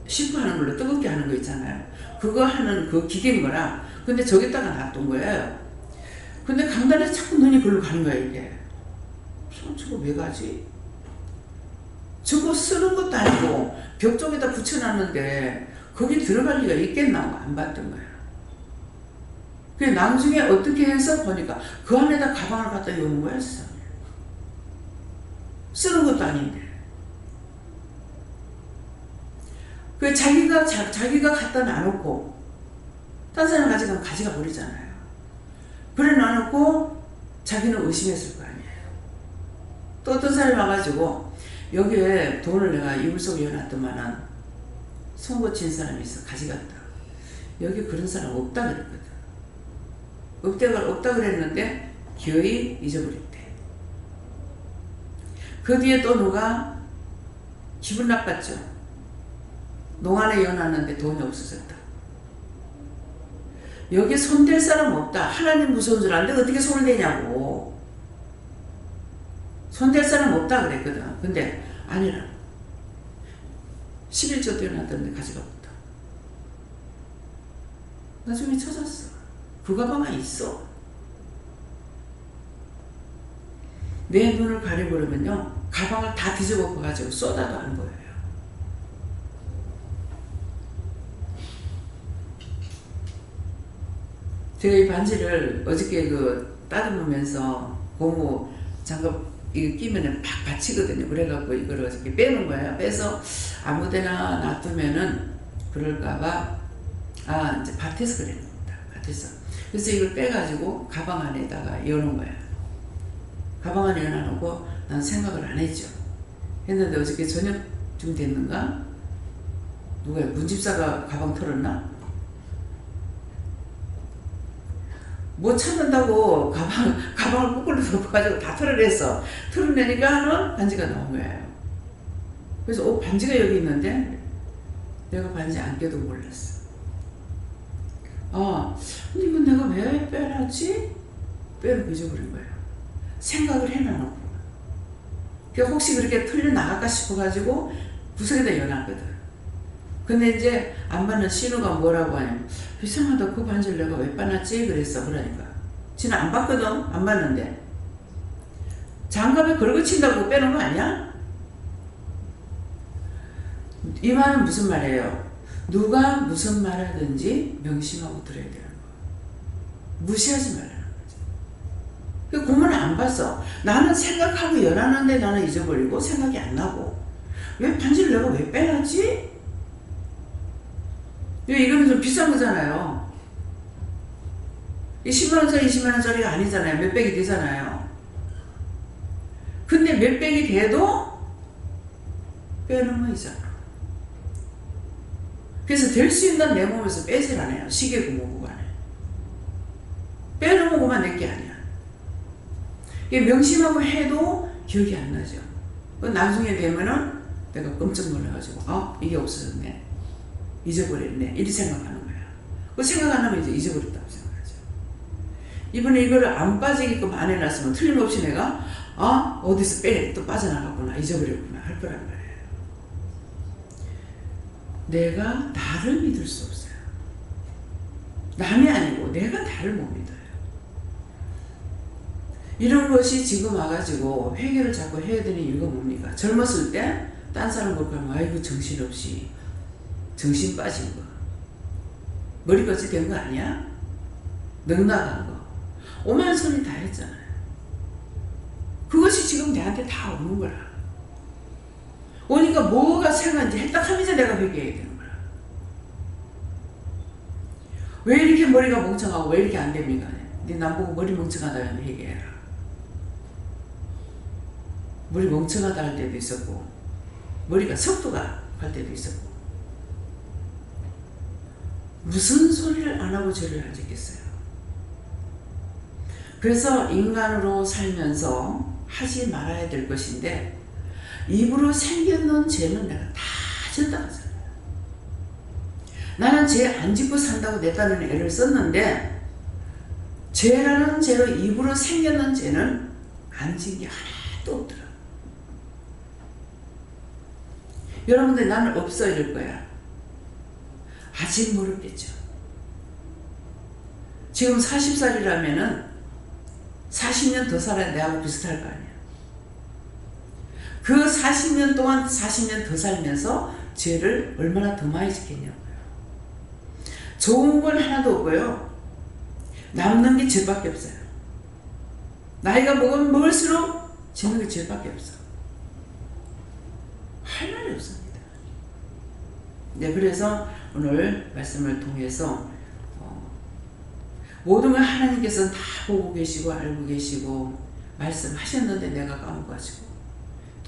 씻고하는 걸로 뜨겁게 하는 거 있잖아요. 그거 하는 그 기계인 거라. 근데 저기다가 놔둔 거예요. 근데 강단에서 자꾸 눈이 글로 가는 거야 이게. 저거 왜 가지? 저거 쓰는 것도 아니고 벽 쪽에다 붙여놨는데 거기 들어갈 리가 있겠나 하고 안 봤던 거야. 그래 나중에 어떻게 해서 보니까 그 안에다 가방을 갖다 여는 거야. 쓰는 것도 아닌데. 그 자기가 갖다 놔놓고 딴 사람 가져가면 가져가 버리잖아요. 그래 놔놓고 자기는 의심했을 거 아니에요. 또 어떤 사람이 와가지고 여기에 돈을 내가 이불 속에 넣어놨더만은 손 고친 사람이 있어 가져갔다. 여기 그런 사람 없다 그랬거든. 없다 그랬는데 기어이 잊어버렸대. 그 뒤에 또 누가 기분 나빴죠. 농안에 연놨는데 돈이 없어졌다. 여기 손댈 사람 없다. 하나님 무서운 줄 아는데 어떻게 손을 대냐고. 손댈 사람 없다 그랬거든. 근데 아니라 11조 떼어놨던데 가져가봤다. 나중에 찾았어. 그 가방에 있어. 내 눈을 가려보려면요 가방을 다 뒤집어 가지고 쏟아도 안 보여요. 제가 이 반지를 어저께 그 따듬으면서 고무 장갑 이거 끼면은 팍 받치거든요. 그래갖고 이걸 어저께 빼는 거예요. 빼서 아무데나 놔두면은 그럴까봐 이제 밭에서 그랬는 겁니다. 밭에서. 그래서 이걸 빼가지고 가방 안에다가 여는 거예요. 가방 안에 여놔놓고 난 생각을 안 했죠. 했는데 어저께 저녁쯤 됐는가? 누가 문집사가 가방 털었나? 못 찾는다고 가방을 거꾸로 덮어가지고 다 털어냈어. 털어내니까 반지가 나온 거예요. 그래서 반지가 여기 있는데 내가 반지 안 껴도 몰랐어. 근데 이건 내가 왜 빼놨지? 빼놓고 잊어버린 거예요. 생각을 해놔놓고. 그러니까 혹시 그렇게 털려나갈까 싶어가지고 구석에다 여놨거든. 근데 이제 안 받는 신우가 뭐라고 하냐면 이상하다 그 반지를 내가 왜 빼놨지? 그랬어. 그러니까 지는 안 받거든. 안 받는데 장갑에 걸거친다고 빼놓은 거 아니야? 이 말은 무슨 말이에요? 누가 무슨 말하든지 명심하고 들어야 되는 거. 무시하지 말라는 거지. 그 고문을 안 봤어. 나는 생각하고 연하는데 나는 잊어버리고 생각이 안 나고 왜 반지를 내가 왜 빼놨지? 이거는 좀 비싼 거잖아요. 이 10만원짜리 20만원짜리가 아니잖아요. 몇백이 되잖아요. 근데 몇백이 돼도 빼는 거이잖아. 그래서 될 수 있는 내 몸에서 빼질 않아요. 시계 고모고 간에. 빼놓은 것만 내 게 아니야. 이게 명심하고 해도 기억이 안 나죠. 나중에 되면은 내가 깜짝 놀라가지고 이게 없어졌네. 잊어버렸네. 이렇게 생각하는 거야. 그 생각 안 하면 이제 잊어버렸다고 생각하죠. 이번에 이거를 안 빠지게끔 안 해놨으면 틀림없이 내가 어디서 또 빠져나갔구나 잊어버렸구나 할 거란 말이에요. 내가 나를 믿을 수 없어요. 남이 아니고 내가 나를 못 믿어요. 이런 것이 지금 와가지고 회개를 자꾸 해야 되는 이유가 뭡니까? 젊었을 때 딴 사람 볼 거면 아이고 정신없이 정신 빠진 거 머리같이 된 거 아니야? 넉나간 거, 오만 소리 다 했잖아요. 그것이 지금 내한테 다 오는 거라. 오니까 뭐가 생각인지 했다 하면서 내가 회개해야 되는 거라. 왜 이렇게 머리가 멍청하고 왜 이렇게 안 됩니까? 네 나보고 머리 멍청하다면 회개해라. 머리 멍청하다 할 때도 있었고 머리가 속도가 할 때도 있었고 무슨 소리를 안 하고 죄를 안 짓겠어요. 그래서 인간으로 살면서 하지 말아야 될 것인데 입으로 생겨난 죄는 내가 다 졌다 하잖아요. 나는 죄 안 짓고 산다고 내 딴에는 애를 썼는데 죄라는 죄로 입으로 생겨난 죄는 안 진 게 하나도 없더라. 여러분들 나는 없어 이럴 거야. 아직 모르겠죠. 지금 40살이라면은 40년 더 살아야 내하고 비슷할 거 아니야. 그 40년 동안 40년 더 살면서 죄를 얼마나 더 많이 짓겠냐고요. 좋은 건 하나도 없고요. 남는 게 죄밖에 없어요. 나이가 먹으면 먹을수록 짓는 게 죄밖에 없어. 할 말이 없습니다. 네, 그래서 오늘 말씀을 통해서 모든 걸 하나님께서는 다 보고 계시고 알고 계시고 말씀하셨는데 내가 까먹어가지고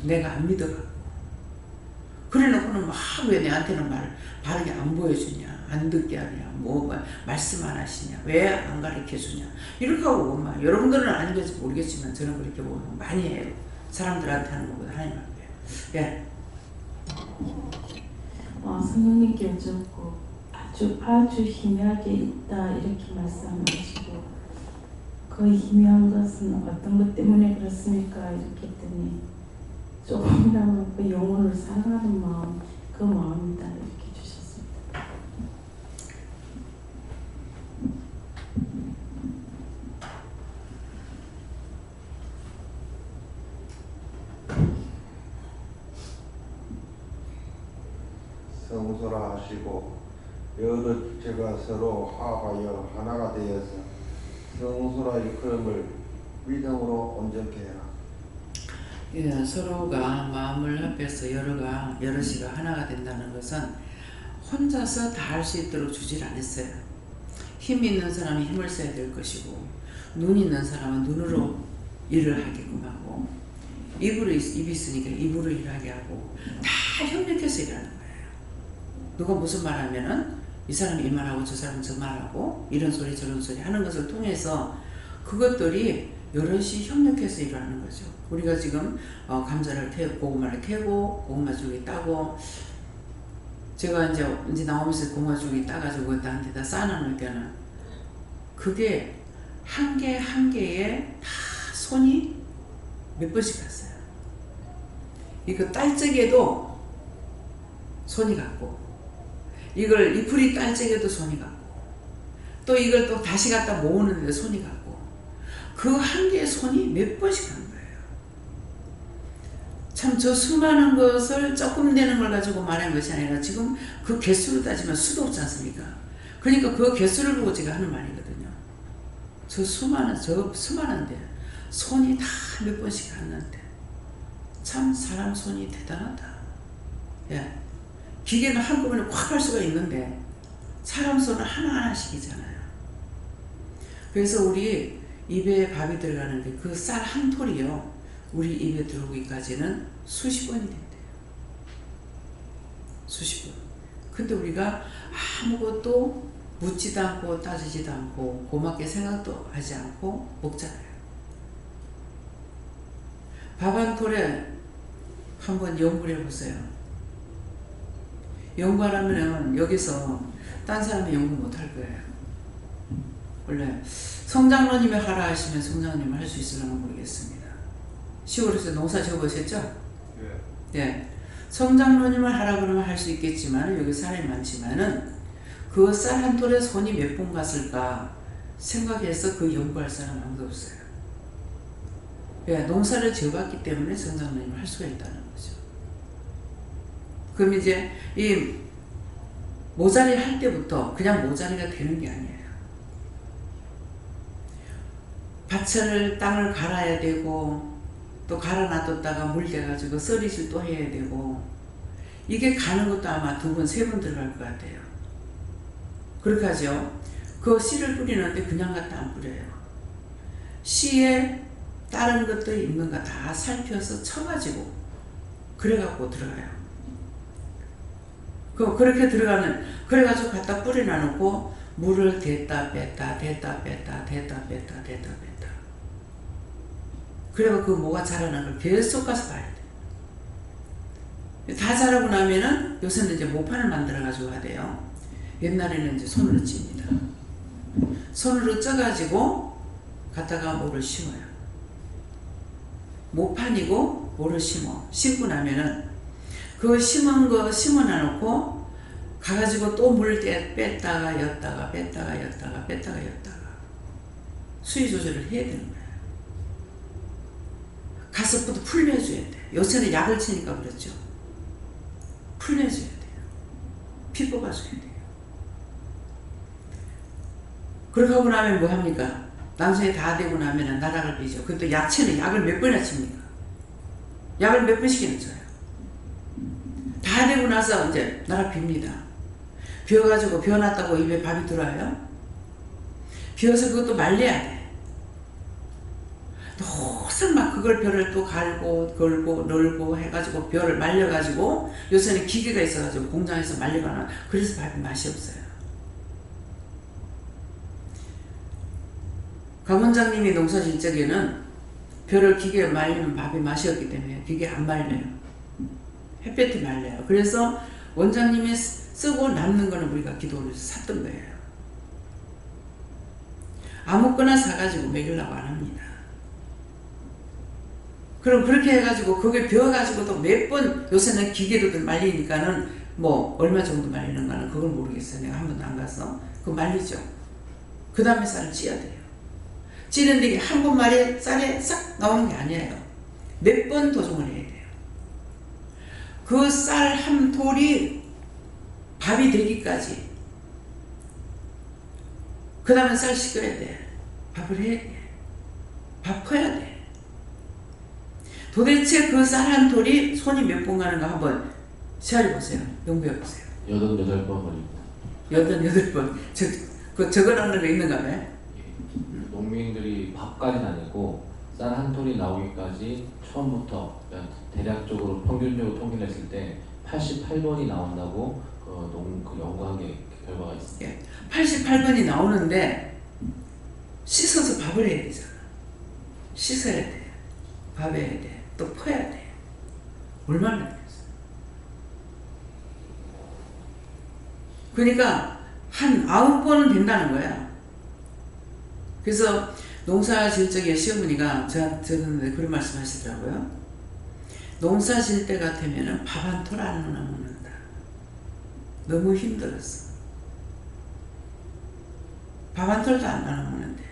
내가 안 믿어가고 그래놓고는 막 왜 내한테는 바르게 안 보여주냐, 안 듣게 하냐, 뭐 말씀 안 하시냐, 왜 안 가르쳐주냐 이렇게 하고 막 여러분들은 아닌지 모르겠지만 저는 그렇게 보면 많이 해요. 사람들한테 하는 것보다 하나님한테. 예. 성령님께 여쭙고 아주 희미하게 있다 이렇게 말씀하시고 그 희미한 것은 어떤 것 때문에 그렇습니까? 이렇게 했더니 조금이라도 그 영혼을 사랑하는 마음, 그 마음이다 이렇게 주셨습니다. 성소라 하시고 여러 제가 서로 화합하여 하나가 되어서 성소라의 그릇을 믿음으로 온전케 해라. 예, 서로가 마음을 합해서 여럿이가 하나가 된다는 것은 혼자서 다 할 수 있도록 주질 않았어요. 힘 있는 사람이 힘을 써야 될 것이고 눈 있는 사람은 눈으로 일을 하게끔 하고 입이 있으니까 입으로 일하게 하고 다 협력해서 일하는 거예요. 누가 무슨 말 하면은 이 사람이 이 말하고 저 사람은 저 말하고 이런 소리 저런 소리 하는 것을 통해서 그것들이 여럿이 협력해서 일하는 거죠. 우리가 지금 감자를 고구마를 캐고 고구마죽이 따고 제가 이제 나오면서 고구마죽이 따가지고 나한테다 쌓아놓을 때는 그게 한 개 한 개에 다 손이 몇 번씩 갔어요. 이거 딸 적에도 손이 갔고 이걸 잎풀이 딸 적에도 손이 갔고 또 이걸 또 다시 갖다 모으는데 손이 갔고 그 한 개의 손이 몇 번씩 간 거예요. 참 저 수많은 것을 조금 되는 걸 가지고 말한 것이 아니라 지금 그 개수를 따지면 수도 없지 않습니까? 그러니까 그 개수를 보고 제가 하는 말이거든요. 저 수많은데 손이 다 몇 번씩 갔는데 참 사람 손이 대단하다. 예. 기계는 한꺼번에 콱 할 수가 있는데 사람 손은 하나하나씩이잖아요. 그래서 우리 입에 밥이 들어가는데 그 쌀 한 톨이요 우리 입에 들어오기까지는 수십 번이 된대요. 수십 번. 근데 우리가 아무것도 묻지도 않고 따지지도 않고 고맙게 생각도 하지 않고 먹잖아요. 밥 한 톨에 한번 연구를 해보세요. 연구하려면 여기서 딴 사람이 연구 못 할 거예요. 원래 성장로님이 하라 하시면 성장로님이 할 수 있으려나 모르겠습니다. 시골에서 농사 지어보셨죠? 예. 성장로님을 하라 그러면 할 수 있겠지만 여기 사람이 많지만은 그 쌀 한 톨에 손이 몇 번 갔을까 생각해서 그 연구할 사람 아무도 없어요. 예, 농사를 지어봤기 때문에 성장로님을 할 수가 있다는 거죠. 그럼 이제 이 모자리 할 때부터 그냥 모자리가 되는 게 아니에요. 밭을 땅을 갈아야 되고 또 갈아 놔뒀다가 물 돼가지고 썰이질 또 해야 되고 이게 가는 것도 아마 2번, 3번 들어갈 것 같아요. 그렇게 하죠. 그 씨를 뿌리는데 그냥 갖다 안 뿌려요. 씨에 다른 것들이 있는가 다 살펴서 쳐가지고 그래갖고 들어가요. 그렇게 들어가는 그래가지고 갖다 뿌려놔놓고 물을 댔다 뺐다 댔다 뺐다 댔다 뺐다 댔다 뺐다 그래가 그 뭐가 자라나는 걸 계속 가서 봐야 돼. 다 자라고 나면은 요새는 이제 모판을 만들어가지고 하대요. 옛날에는 이제 손으로 찝니다. 손으로 쪄가지고 갖다가 뭐를 심어요. 모판이고 뭐를 심고 나면은 그 심은 거 심어놔놓고 가가지고 또 물 뺐다가 였다가 뺐다가 였다가 뺐다가 였다가 수위 조절을 해야 되는 거예요. 가습부터 풀려줘야 돼. 요새는 약을 치니까 그렇죠. 풀려줘야 돼요. 피 뽑아줘야 돼요. 그렇게 하고 나면 뭐 합니까? 나중에 다 되고 나면 나락을 비죠. 그것도 약치는 약을 몇 번이나 칩니까? 약을 몇 번씩이나 쳐요. 다 되고 나서 이제 나락 빕니다. 비워가지고 비워놨다고 입에 밥이 들어와요? 비워서 그것도 말려야 돼. 항상 막 그걸 벼를 또 갈고 걸고 널고 해가지고 벼를 말려가지고 요새는 기계가 있어가지고 공장에서 말려가나 그래서 밥이 맛이 없어요. 강 원장님이 농사 질 적에는 벼를 기계에 말리면 밥이 맛이 없기 때문에 기계 안 말려요. 햇볕이 말려요. 그래서 원장님이 쓰고 남는 거는 우리가 기도를 샀던 거예요. 아무거나 사가지고 먹이려고 안 합니다. 그럼 그렇게 해가지고 그게 비워가지고 또 몇 번 요새는 기계로도 말리니까는 뭐 얼마 정도 말리는가는 그걸 모르겠어요. 내가 한 번도 안 가서 그거 말리죠. 그 다음에 쌀을 찌야 돼요. 찌는데 이게 한 번 말에 쌀에 싹 나오는 게 아니에요. 몇 번 도종을 해야 돼요. 그 쌀 한 톨이 밥이 되기까지 그 다음에 쌀 식혀야 돼. 밥을 해야 돼. 밥 퍼야 돼. 도대체 그 쌀 한 톨이 손이 몇 번 가는가 한번 시험해 보세요. 연구해 보세요. 88번 걸립니다. 88번. 적어놓는 거 있는가 봐요? 농민들이 밥까지는 아니고 쌀 한 톨이 나오기까지 처음부터 대략적으로 평균적으로 통계냈을 때 88번이 나온다고 그 연구한 게 결과가 있습니다. 예, 88번이 나오는데 씻어서 밥을 해야 되잖아. 씻어야 돼. 밥 해야 돼. 또 퍼야 돼. 얼마나 되겠어. 그러니까 한 9번은 된다는 거야. 그래서 농사 질 적에 시어머니가 저한테 그런 말씀 하시더라고요. 농사 질 때 같으면 밥 한 톨 안 먹는다. 너무 힘들었어. 밥 한 톨도 안 나눠 먹는데.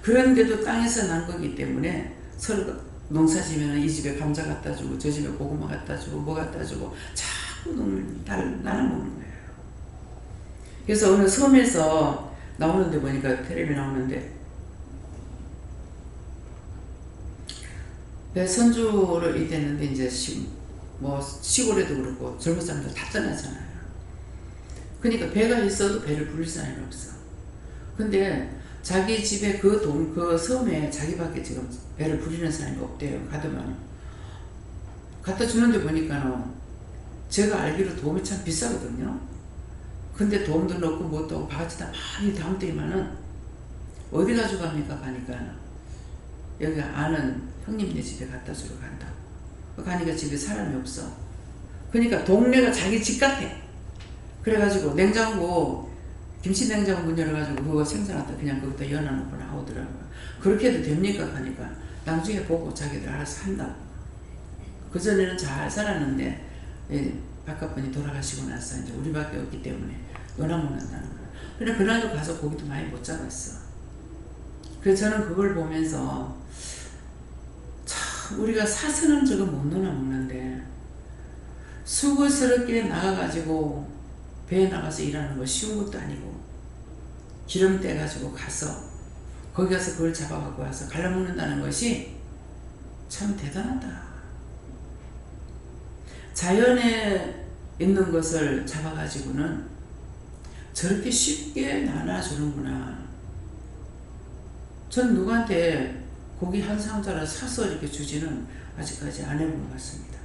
그런데도 땅에서 난 거기 때문에 서로 농사 지면 이 집에 감자 갖다 주고 저 집에 고구마 갖다 주고 뭐 갖다 주고 자꾸 나눠 먹는 거예요. 그래서 어느 섬에서 나오는데 보니까 텔레비 나오는데 배 선주를 이랬는데 이제 뭐 시골에도 그렇고 젊은 사람들 다 떠나잖아요. 그러니까 배가 있어도 배를 부릴 사람이 없어. 근데 자기 집에 그 섬에 자기밖에 지금 배를 부리는 사람이 없대요. 가더만 갖다 주는데 보니까는 제가 알기로 도움이 참 비싸거든요. 근데 도움도 넣고 뭣도 하고 바가지 다 많이 담더니만은 어디 가지고 갑니까? 가니까 여기 아는 형님네 집에 갖다 주러 간다고. 가니까 집에 사람이 없어. 그러니까 동네가 자기 집 같아. 그래가지고 냉장고 김치 냉장고 문 열어가지고 그거 생선한테 그냥 거기다 열어놓고 나오더라고요. 그렇게 해도 됩니까? 하니까 나중에 보고 자기들 알아서 한다고. 그전에는 잘 살았는데 바깥분이 돌아가시고 나서 이제 우리밖에 없기 때문에 연락 못한다는 거예요. 근데 그날도 가서 고기도 많이 못 잡았어. 그래서 저는 그걸 보면서 참 우리가 사서는 저거 못 넣어 먹는데 수고스럽게 나가가지고 배에 나가서 일하는 거 쉬운 것도 아니고 기름 떼가지고 가서 거기 가서 그걸 잡아갖고 와서 갈라먹는다는 것이 참 대단하다. 자연에 있는 것을 잡아가지고는 저렇게 쉽게 나눠주는구나. 전 누구한테 고기 한 상자를 사서 이렇게 주지는 아직까지 안 해본 것 같습니다.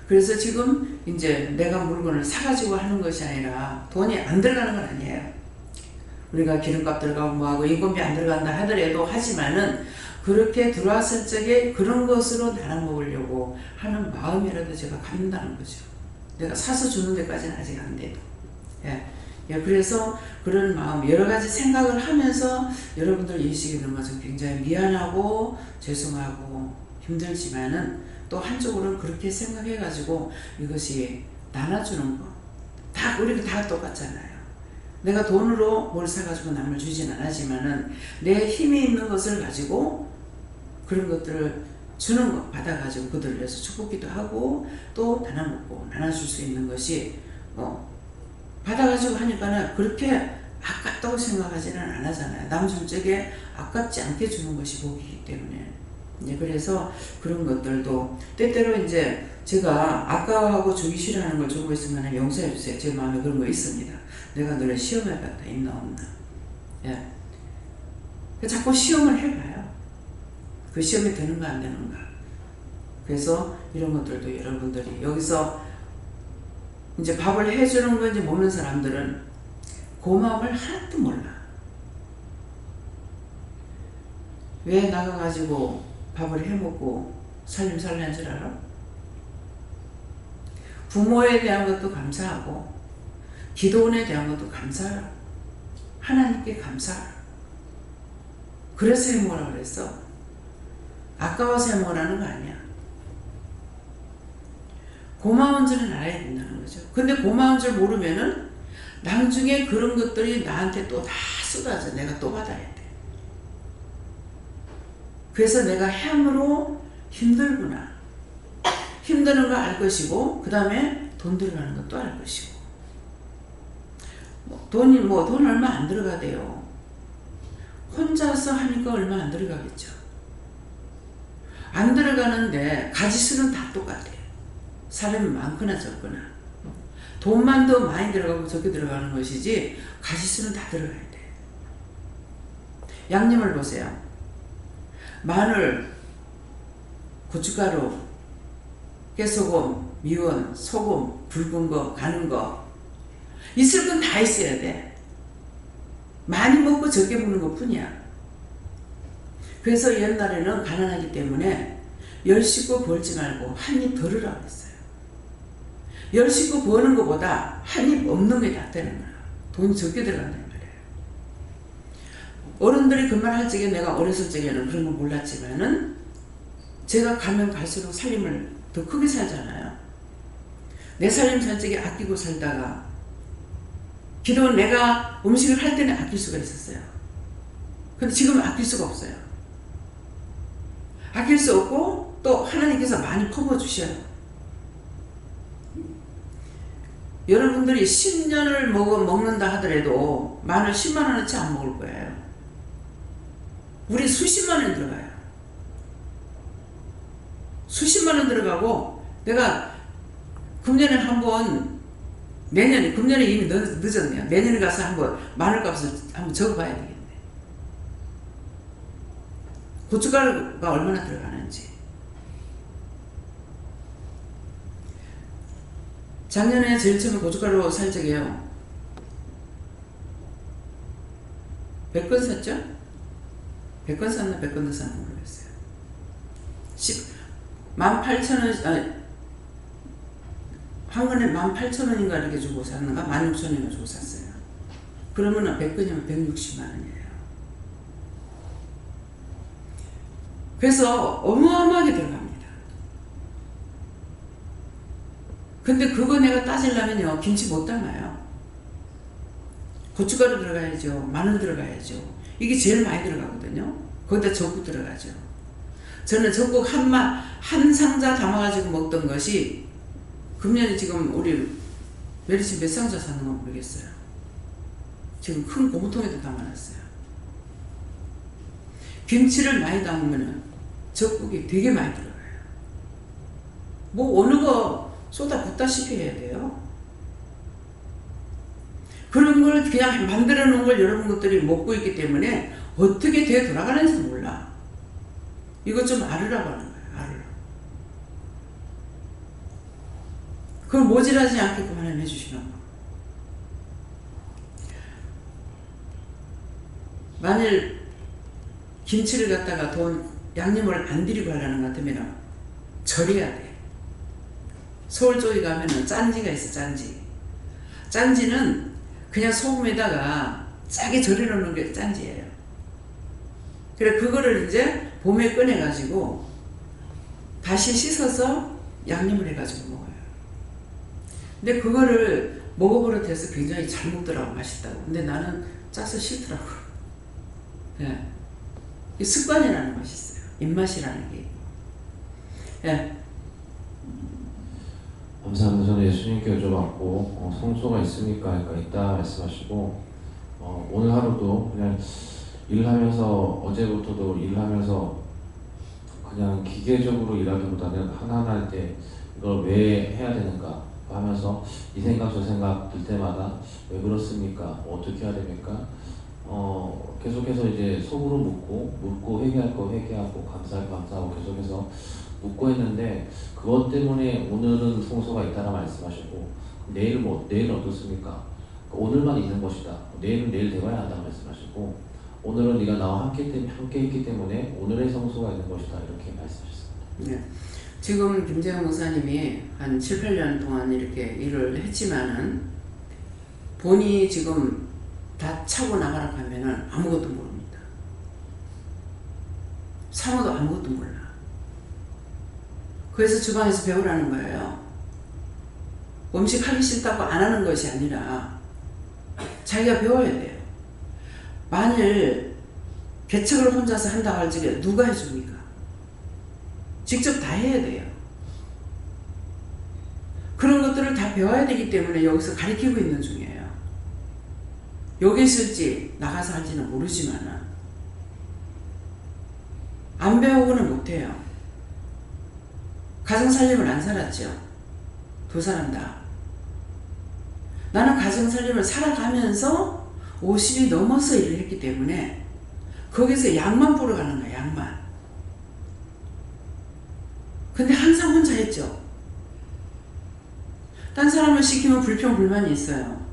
그래서 지금 이제 내가 물건을 사가지고 하는 것이 아니라 돈이 안 들어가는 건 아니에요. 우리가 기름값 들어가고 뭐하고 인건비 안 들어간다 하더라도 하지만은 그렇게 들어왔을 적에 그런 것으로 나눠 먹으려고 하는 마음이라도 제가 갖는다는 거죠. 내가 사서 주는 데까지는 아직 안 돼도. 예, 그래서 그런 마음, 여러 가지 생각을 하면서 여러분들 예식에 넘어서 굉장히 미안하고 죄송하고 힘들지만은 또 한쪽으로는 그렇게 생각해가지고 이것이 나눠주는 거. 다, 우리가 다 똑같잖아요. 내가 돈으로 뭘 사가지고 남을 주진 않았지만은 내 힘이 있는 것을 가지고 그런 것들을 주는 거 받아가지고 그들을 위해서 축복기도 하고 또 나눠먹고 나눠줄 수 있는 것이 받아가지고 하니까는 그렇게 아깝다고 생각하지는 않았잖아요. 남 줄 적에 아깝지 않게 주는 것이 복이기 때문에. 이제 그래서 그런 것들도 때때로 이제 제가 아까워하고 주기 싫어하는 걸 주고 있으면 용서해 주세요. 제 마음에 그런 거 있습니다. 내가 너를 시험해봤다. 있나 없나. 예. 자꾸 시험을 해봐요. 그 시험이 되는가 안 되는가. 그래서 이런 것들도 여러분들이 여기서 이제 밥을 해주는 건지 모르는 사람들은 고마움을 하나도 몰라. 왜 나가가지고 밥을 해먹고 살림살이한 줄 알아? 부모에 대한 것도 감사하고 기도원에 대한 것도 감사하라. 하나님께 감사하라. 그래서 해먹으라 그랬어. 아까워서 해먹으라는 거 아니야. 고마운 줄은 알아야 된다는 거죠. 근데 고마운 줄 모르면은 나중에 그런 것들이 나한테 또 다 쏟아져. 내가 또 받아야 돼. 그래서 내가 함으로 힘들구나. 힘드는 거 알 것이고, 그 다음에 돈 들어가는 것도 알 것이고. 돈 얼마 안 들어가대요. 혼자서 하니까 얼마 안 들어가겠죠. 안 들어가는데 가지수는 다 똑같아요. 사람이 많거나 적거나. 돈만 더 많이 들어가고 적게 들어가는 것이지 가지수는 다 들어가야 돼. 양념을 보세요. 마늘, 고춧가루, 깨소금, 미원, 소금, 굵은 거, 가는 거 있을 건 다 있어야 돼. 많이 먹고 적게 먹는 것 뿐이야. 그래서 옛날에는 가난하기 때문에 10식구 벌지 말고 한 입 덜으라고 했어요. 10식구 버는 것보다 한 입 없는 게 낫다는 거야. 돈 적게 들어간다는 말이에요. 어른들이 그 말 할 적에 내가 어렸을 적에는 그런 거 몰랐지만은 제가 가면 갈수록 살림을 더 크게 살잖아요. 내 살림 살 적에 아끼고 살다가 기도는 내가 음식을 할 때는 아낄 수가 있었어요. 근데 지금은 아낄 수가 없어요. 아낄 수 없고 또 하나님께서 많이 퍼부어주셔요. 여러분들이 10년을 먹는다 하더라도 마늘 10만 원어치 안 먹을 거예요. 우리 수십만 원 들어가요. 수십만 원 들어가고 내가 금년에 한번 금년에 이미 늦었네요. 내년에 가서 한번 마늘값을 한번 적어봐야 되겠네. 고춧가루가 얼마나 들어가는지. 작년에 제일 처음에 고춧가루 살 적에요. 100건 샀죠? 100건 샀나 100건 더 샀나 모르겠어요. 18,000원, 한 건에 18,000원인가 이렇게 주고 샀는가? 16,000원인가 주고 샀어요. 그러면 100건이면 160만 원이에요. 그래서 어마어마하게 들어갑니다. 근데 그거 내가 따지려면요, 김치 못 담아요. 고춧가루 들어가야죠. 마늘 들어가야죠. 이게 제일 많이 들어가거든요. 거기다 적국 들어가죠. 저는 적국 한 상자 담아가지고 먹던 것이 금년에 지금 우리 메리씨 몇 상자 사는 건 모르겠어요. 지금 큰 고무통에도 담아놨어요. 김치를 많이 담으면 적국이 되게 많이 들어가요. 뭐 어느 거 쏟아 붓다시피 해야 돼요. 그런 걸 그냥 만들어 놓은 걸 여러분 것들이 먹고 있기 때문에 어떻게 되어 돌아가는지 몰라. 이것 좀 알으라고 하는 거예요. 알으라고. 그걸 모질하지 않게끔 하나님 해주시는 거. 만일 김치를 갖다가 양념을 안 들이고 하려는 것 같으면 절여야 돼. 서울 쪽에 가면은 짠지가 있어, 짠지. 짠지는 그냥 소금에다가 짜게 절여 놓는 게 짠지예요. 그래, 그거를 이제 봄에 꺼내가지고 다시 씻어서 양념을 해가지고 먹어요. 근데 그거를 먹어버릇해서 굉장히 잘 먹더라고, 맛있다고. 근데 나는 짜서 싫더라고. 예. 이 습관이라는 것이 있어요. 입맛이라는 게. 예. 감사합니다. 저는 예수님께 여쭤봤고 성소가 있습니까? 그러니까 있다 말씀하시고 오늘 하루도 그냥 일하면서 어제부터도 일하면서 그냥 기계적으로 일하기보다는 하나하나 할 때 이걸 왜 해야 되는가 하면서 이 생각 저 생각 들 때마다 왜 그렇습니까? 어떻게 해야 됩니까? 계속해서 이제 속으로 묻고 회개할 거 회개하고 감사할 거 감사하고 계속해서 묻고 했는데 그것 때문에 오늘은 성소가 있다라 말씀하시고 내일 어떻습니까? 오늘만 있는 것이다. 내일은 내일 되어야 한다 말씀하시고 오늘은 네가 나와 함께 있기 때문에 오늘의 성소가 있는 것이다 이렇게 말씀하셨습니다. 네. 지금 김재영 목사님이 한 7, 8년 동안 이렇게 일을 했지만은 본인이 지금 다 차고 나가라고 하면은 아무것도 모릅니다. 사모도 아무것도 몰라. 그래서 주방에서 배우라는 거예요. 음식 하기 싫다고 안 하는 것이 아니라 자기가 배워야 돼요. 만일 개척을 혼자서 한다고 할 적에 누가 해줍니까? 직접 다 해야 돼요. 그런 것들을 다 배워야 되기 때문에 여기서 가르치고 있는 중이에요. 여기 있을지 나가서 할지는 모르지만 안 배우고는 못해요. 가정살림을 안 살았죠. 두 사람 다. 나는 가정살림을 살아가면서 50이 넘어서 일을 했기 때문에 거기서 약만 보러 가는 거야. 약만. 근데 항상 혼자 했죠. 딴 사람을 시키면 불평 불만이 있어요.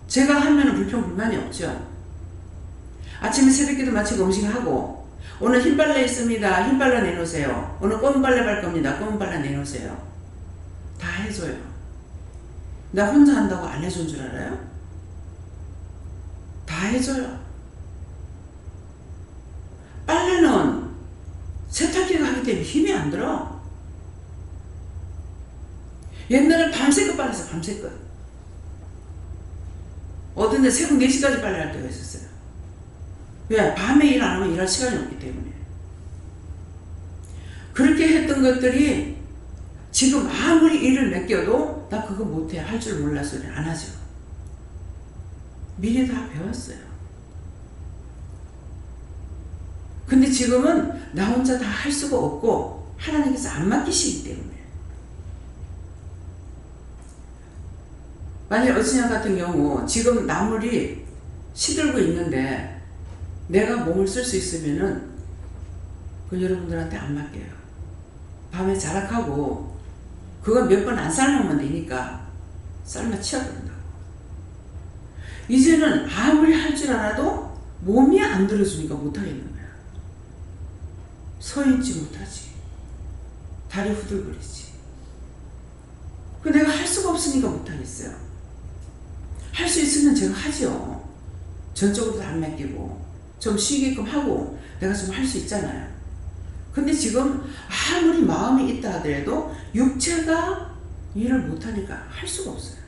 제가 하면 불평 불만이 없죠. 아침에 새벽기도 마치고 음식하고 오늘 흰빨래 있습니다. 흰빨래 내놓으세요. 오늘 검은빨래 갈 겁니다. 검은빨래 내놓으세요. 다 해줘요. 나 혼자 한다고 안 해준 줄 알아요? 다 해줘요. 빨래는 세탁기가 하기 때문에 힘이 안 들어. 옛날에 밤새껏 빨았어. 밤새껏. 어떤 데 새벽 4시까지 빨래할 때가 있었어요. 왜? 밤에 일 안 하면 일할 시간이 없기 때문에. 그렇게 했던 것들이 지금 아무리 일을 맡겨도 나 그거 못해. 할 줄 몰라서 안 하죠. 미리 다 배웠어요. 근데 지금은 나 혼자 다 할 수가 없고 하나님께서 안 맡기시기 때문에. 만약 어찌냐 같은 경우 지금 나물이 시들고 있는데 내가 몸을 쓸 수 있으면은 그 여러분들한테 안 맡겨요. 밤에 자락하고 그거 몇 번 안 삶으면 되니까 삶아 치워버린다고. 이제는 아무리 할 줄 알아도 몸이 안 들어주니까 못하겠는 거야. 서 있지 못하지. 다리 후들거리지. 그 내가 할 수가 없으니까 못하겠어요. 할 수 있으면 제가 하죠. 전적으로도 안 맡기고 좀 쉬게끔 하고 내가 좀 할 수 있잖아요. 근데 지금 아무리 마음이 있다 하더라도 육체가 일을 못하니까 할 수가 없어요.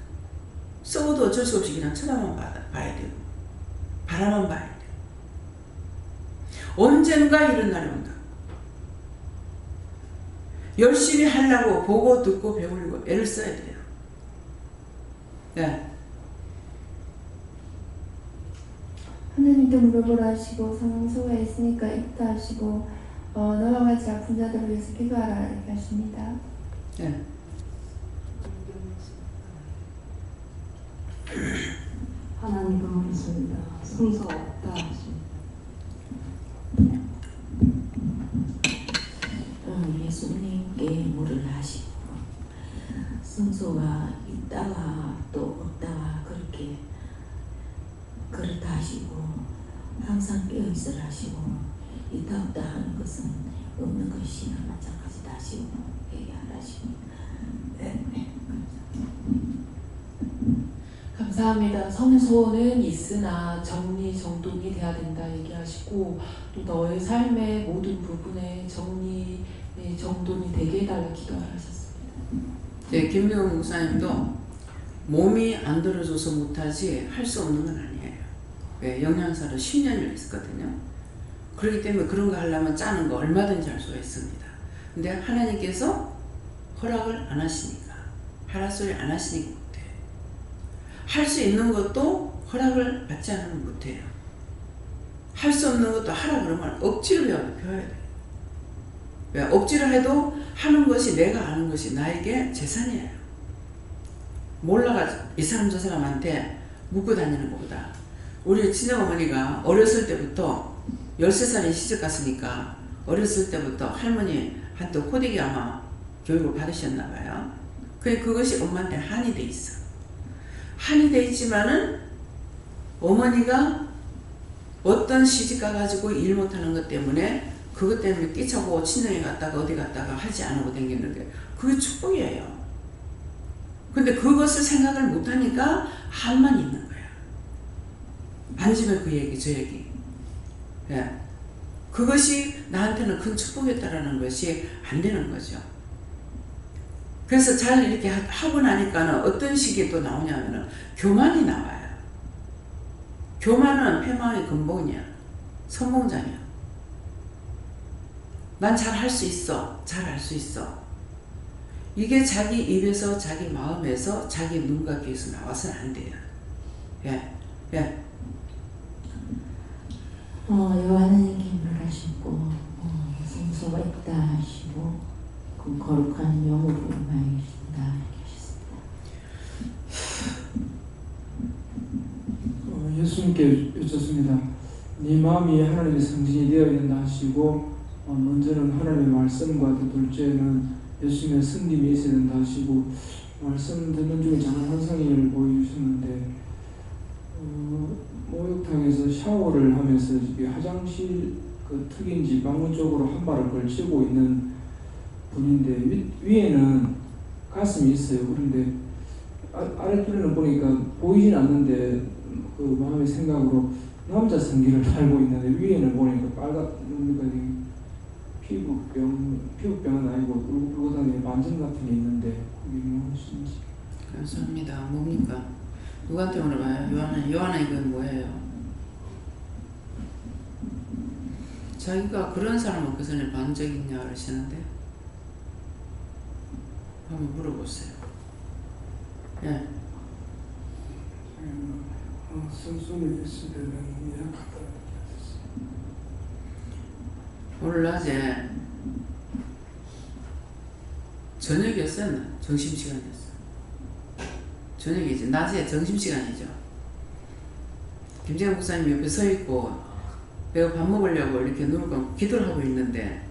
썩어도 어쩔 수 없이 그냥 쳐다만 봐야 되고 바라만 봐야 돼요. 언젠가 이런 날이 온다. 열심히 하려고 보고 듣고 배우려고 애를 써야 돼요. 네. 하나님께 물어보라 하시고 성소가 있으니까 있다 하시고 너와 같이 아픈 자들을 위해서 기도하라 이렇게 하십니다. 예. 하나님께 묻습니다. 성소 없다 하십니다. 예수님께 물을 하시고 성소가 있다가 또 없다가 그렇게 그렇다 하시고 항상 깨어있으라 하시고 있다 없다 하는 것은 없는 것이나 마찬가지다 하시고 얘기하라 하십니다. 감사합니다. 성소는 있으나 정리정돈이 돼야 된다 얘기하시고 또 너의 삶의 모든 부분에 정돈이 되게 해달라 기도하셨습니다. 네, 김명훈 목사님도 몸이 안 들어줘서 못하지 할 수 없는 건 아니에요. 왜? 영양사를 10년을 했거든요. 그렇기 때문에 그런 거 하려면 짜는 거 얼마든지 할 수가 있습니다. 근데 하나님께서 허락을 안 하시니까, 하라 소리 안 하시니까 못해요. 할 수 있는 것도 허락을 받지 않으면 못해요. 할 수 없는 것도 하라 그러면 억지로 배워야 돼요. 왜? 억지로 해도 하는 것이 내가 아는 것이 나에게 재산이에요. 몰라가지고 이 사람 저 사람한테 묻고 다니는 것보다 우리 친정어머니가 어렸을 때부터 13살에 시집 갔으니까 어렸을 때부터 할머니한테 호되게 아마 교육을 받으셨나 봐요. 그것이 엄마한테 한이 돼 있어. 한이 돼 있지만은 어머니가 어떤 시집 가가지고 일 못하는 것 때문에 그것 때문에 끼쳐고 친정에 갔다가 어디 갔다가 하지 않고 다녔는데 그게 축복이에요. 근데 그것을 생각을 못하니까 한만 있는 거야. 앉으면 그 얘기 저 얘기. 예. 그것이 나한테는 큰 축복이었다라는 것이 안 되는 거죠. 그래서 잘 이렇게 하고 나니까는 어떤 식이 또 나오냐면은 교만이 나와요. 교만은 패망의 근본이야. 선봉장이야. 난 잘 할 수 있어. 잘 할 수 있어. 이게 자기 입에서 자기 마음에서 자기 눈과 귀에서 나와서는 안 돼요. 예. 예. 요한님께 물하시고 성소가 있다 하시고 그 거룩한 영으로 임하여 계신다 이렇게 하셨습니다. 예수님께 여쭙습니다. 네 마음이 하나님의 성전이 되어야 된다 하시고 먼저는 하나님의 말씀과 둘째는 예수님의 승림이 있어야 된다 하시고 말씀 듣는 중에 작은 환상을 보여주셨는데 목욕탕에서 샤워를 하면서 화장실 그 특인지 방문 쪽으로 한 발을 걸치고 있는 분인데 위에는 가슴이 있어요. 그런데 아랫줄에는 보니까 보이진 않는데 그 마음의 생각으로 남자 성기를 달고 있는데 위에는 보니까 빨갛게 피부병은 아니고 울고다니는 만점 같은 게 있는데 그게 무엇인지. 감사합니다. 뭡니까? 누구한테 물어봐요? 요한아 이건 뭐예요? 자기가 그런 사람은 그 전에 본 적 있냐 그러시는데 한번 물어보세요. 예. 성소를 있을 때는 예약하다. 오늘 낮에 저녁이었었나? 점심시간이었어. 저녁이지. 낮에 점심시간이죠. 김재현 목사님 옆에 서 있고 내가 밥 먹으려고 이렇게 눈을 감고 기도를 하고 있는데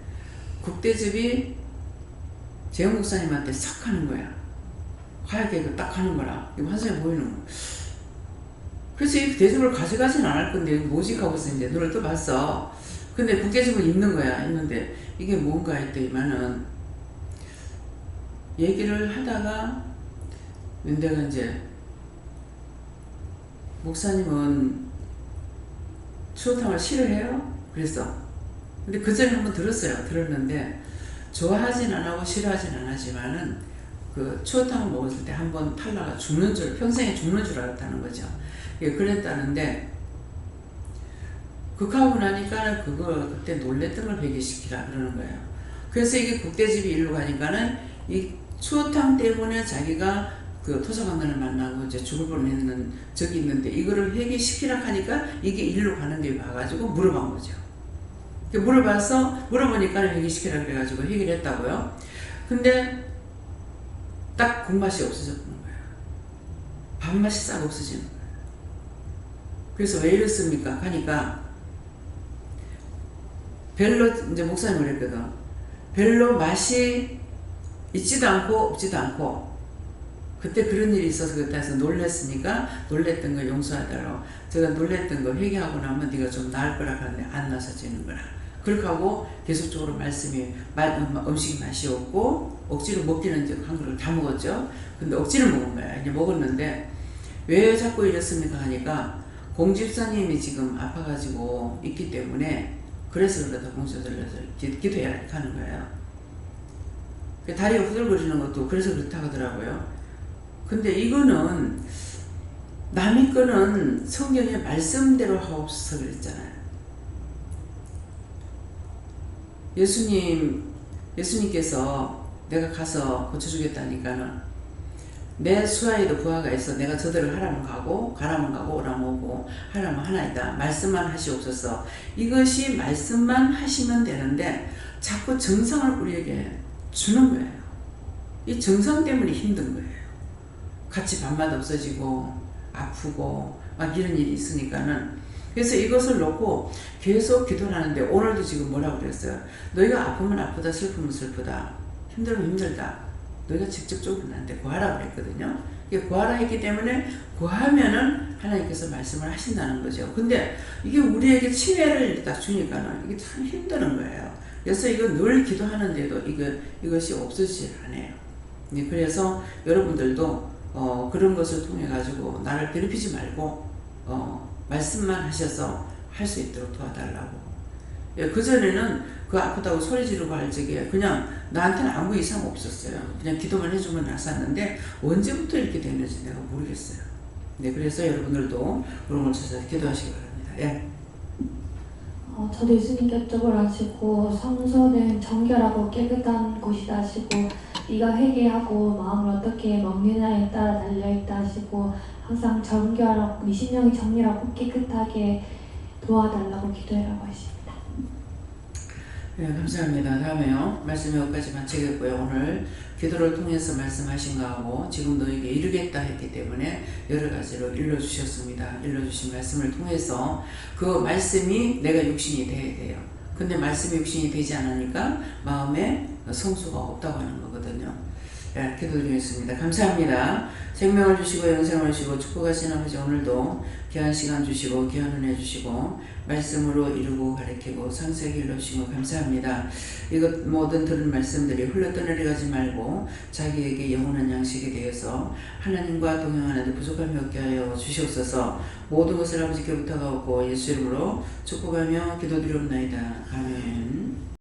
국대접이 재현 목사님한테 싹 하는 거야. 하얗게 딱 하는 거라. 이거 환상이 보이는 거야. 그래서 이 대접을 가져가진 않을 건데 뭐지 하고 이제 눈을 또 봤어. 근데 국대접을 입는 거야. 입는데 이게 뭔가 했더니만은 얘기를 하다가 내가 이제 목사님은 추어탕을 싫어해요? 그랬어. 근데 그 전에 한번 들었어요. 들었는데 좋아하진 않고 싫어하진 않았지만은 그 추어탕을 먹었을 때 한번 탈라가 죽는 줄, 평생에 죽는 줄 알았다는 거죠. 예, 그랬다는데 극하고 나니까는 그때 놀랬던 걸 배기시키라 그러는 거예요. 그래서 이게 국대집이 일로 가니까는 이 추어탕 때문에 자기가 그 그 토사강단을 만나고 이제 죽을 뻔했는 적이 있는데 이거를 회개시키라 하니까 이게 일로 가는 게 봐가지고 물어본 거죠. 물어보니까 회개시키라 그래가지고 회개를 했다고요. 근데 딱 국맛이 없어졌는 거예요. 밥맛이 싹 없어지는 거예요. 그래서 왜 이렇습니까? 하니까 별로 이제 목사님 그랬거든. 별로 맛이 있지도 않고 없지도 않고 그때 그런 일이 있어서 그때서 놀랬으니까 놀랬던 거 용서하다로 제가 놀랬던 거 회개하고 나면 네가 좀 나을 거라 하는데 안 나서지는 거라. 그렇게 하고 계속적으로 말씀이 음식이 맛이 없고 억지로 먹기는 이제 한 그릇 다 먹었죠. 근데 억지로 먹은 거야. 이제 먹었는데 왜 자꾸 이랬습니까 하니까 공집사님이 지금 아파가지고 있기 때문에 그래서 그러다 공수들려서 기도해야 하는 거예요. 다리가 후들거리는 것도 그래서 그렇다고 하더라고요. 근데 이거는 남의 거는 성경의 말씀대로 하옵소서 그랬잖아요. 예수님께서 내가 가서 고쳐주겠다니까는 내 수하에도 부하가 있어 내가 저들을 하라면 가고 가라면 가고 오라면 오고 하라면 하나이다. 말씀만 하시옵소서. 이것이 말씀만 하시면 되는데 자꾸 정성을 우리에게 주는 거예요. 이 정성 때문에 힘든 거예요. 같이 밥맛 없어지고 아프고 막 이런 일이 있으니까는 그래서 이것을 놓고 계속 기도를 하는데 오늘도 지금 뭐라고 그랬어요? 너희가 아프면 아프다 슬프면 슬프다 힘들면 힘들다 너희가 직접적으로 나한테 구하라 그랬거든요. 이게 구하라 했기 때문에 구하면은 하나님께서 말씀을 하신다는 거죠. 근데 이게 우리에게 치매를 딱 주니까는 이게 참 힘드는 거예요. 그래서 이거 늘 기도하는데도 이것이 없어지지 않아요. 그래서 여러분들도 그런 것을 통해 가지고 나를 괴롭히지 말고 말씀만 하셔서 할 수 있도록 도와달라고. 그전에는 그 아프다고 소리 지르고 할 적에 그냥 나한테는 아무 이상 없었어요. 그냥 기도만 해주면 났었는데 언제부터 이렇게 됐는지 내가 모르겠어요. 네, 그래서 여러분들도 그런 걸 찾아서 기도하시기 바랍니다. 예. 저도 예수님께 여쭤보라 하시고 성소는 정결하고 깨끗한 곳이다 하시고 네가 회개하고 마음을 어떻게 먹느냐에 따라 달려있다 하시고 항상 정결하고 네 심령이 정결하고 깨끗하게 도와달라고 기도해라고 하십니다. 네, 감사합니다. 다음에요. 말씀 여기까지 마치겠고요. 오늘 기도를 통해서 말씀하신 거하고 지금 너에게 이루겠다 했기 때문에 여러 가지로 일러주셨습니다. 일러주신 말씀을 통해서 그 말씀이 내가 육신이 돼야 돼요. 근데 말씀이 육신이 되지 않으니까 마음에 성수가 없다고 하는 거거든요. 네, 기도드리겠습니다. 감사합니다. 생명을 주시고 영생을 주시고 축복하신 아버지 오늘도 귀한 시간 주시고 귀한 은혜 주시고 말씀으로 이루고 가르치고 상세하게 일러주시고 감사합니다. 이것 모든 들은 말씀들이 흘러떠내려 가지 말고 자기에게 영원한 양식이 되어서 하나님과 동행하는 데 부족함이 없게 하여 주시옵소서. 모든 것을 아버지께 부탁하고 예수 이름으로 축복하며 기도드리옵나이다. 아멘.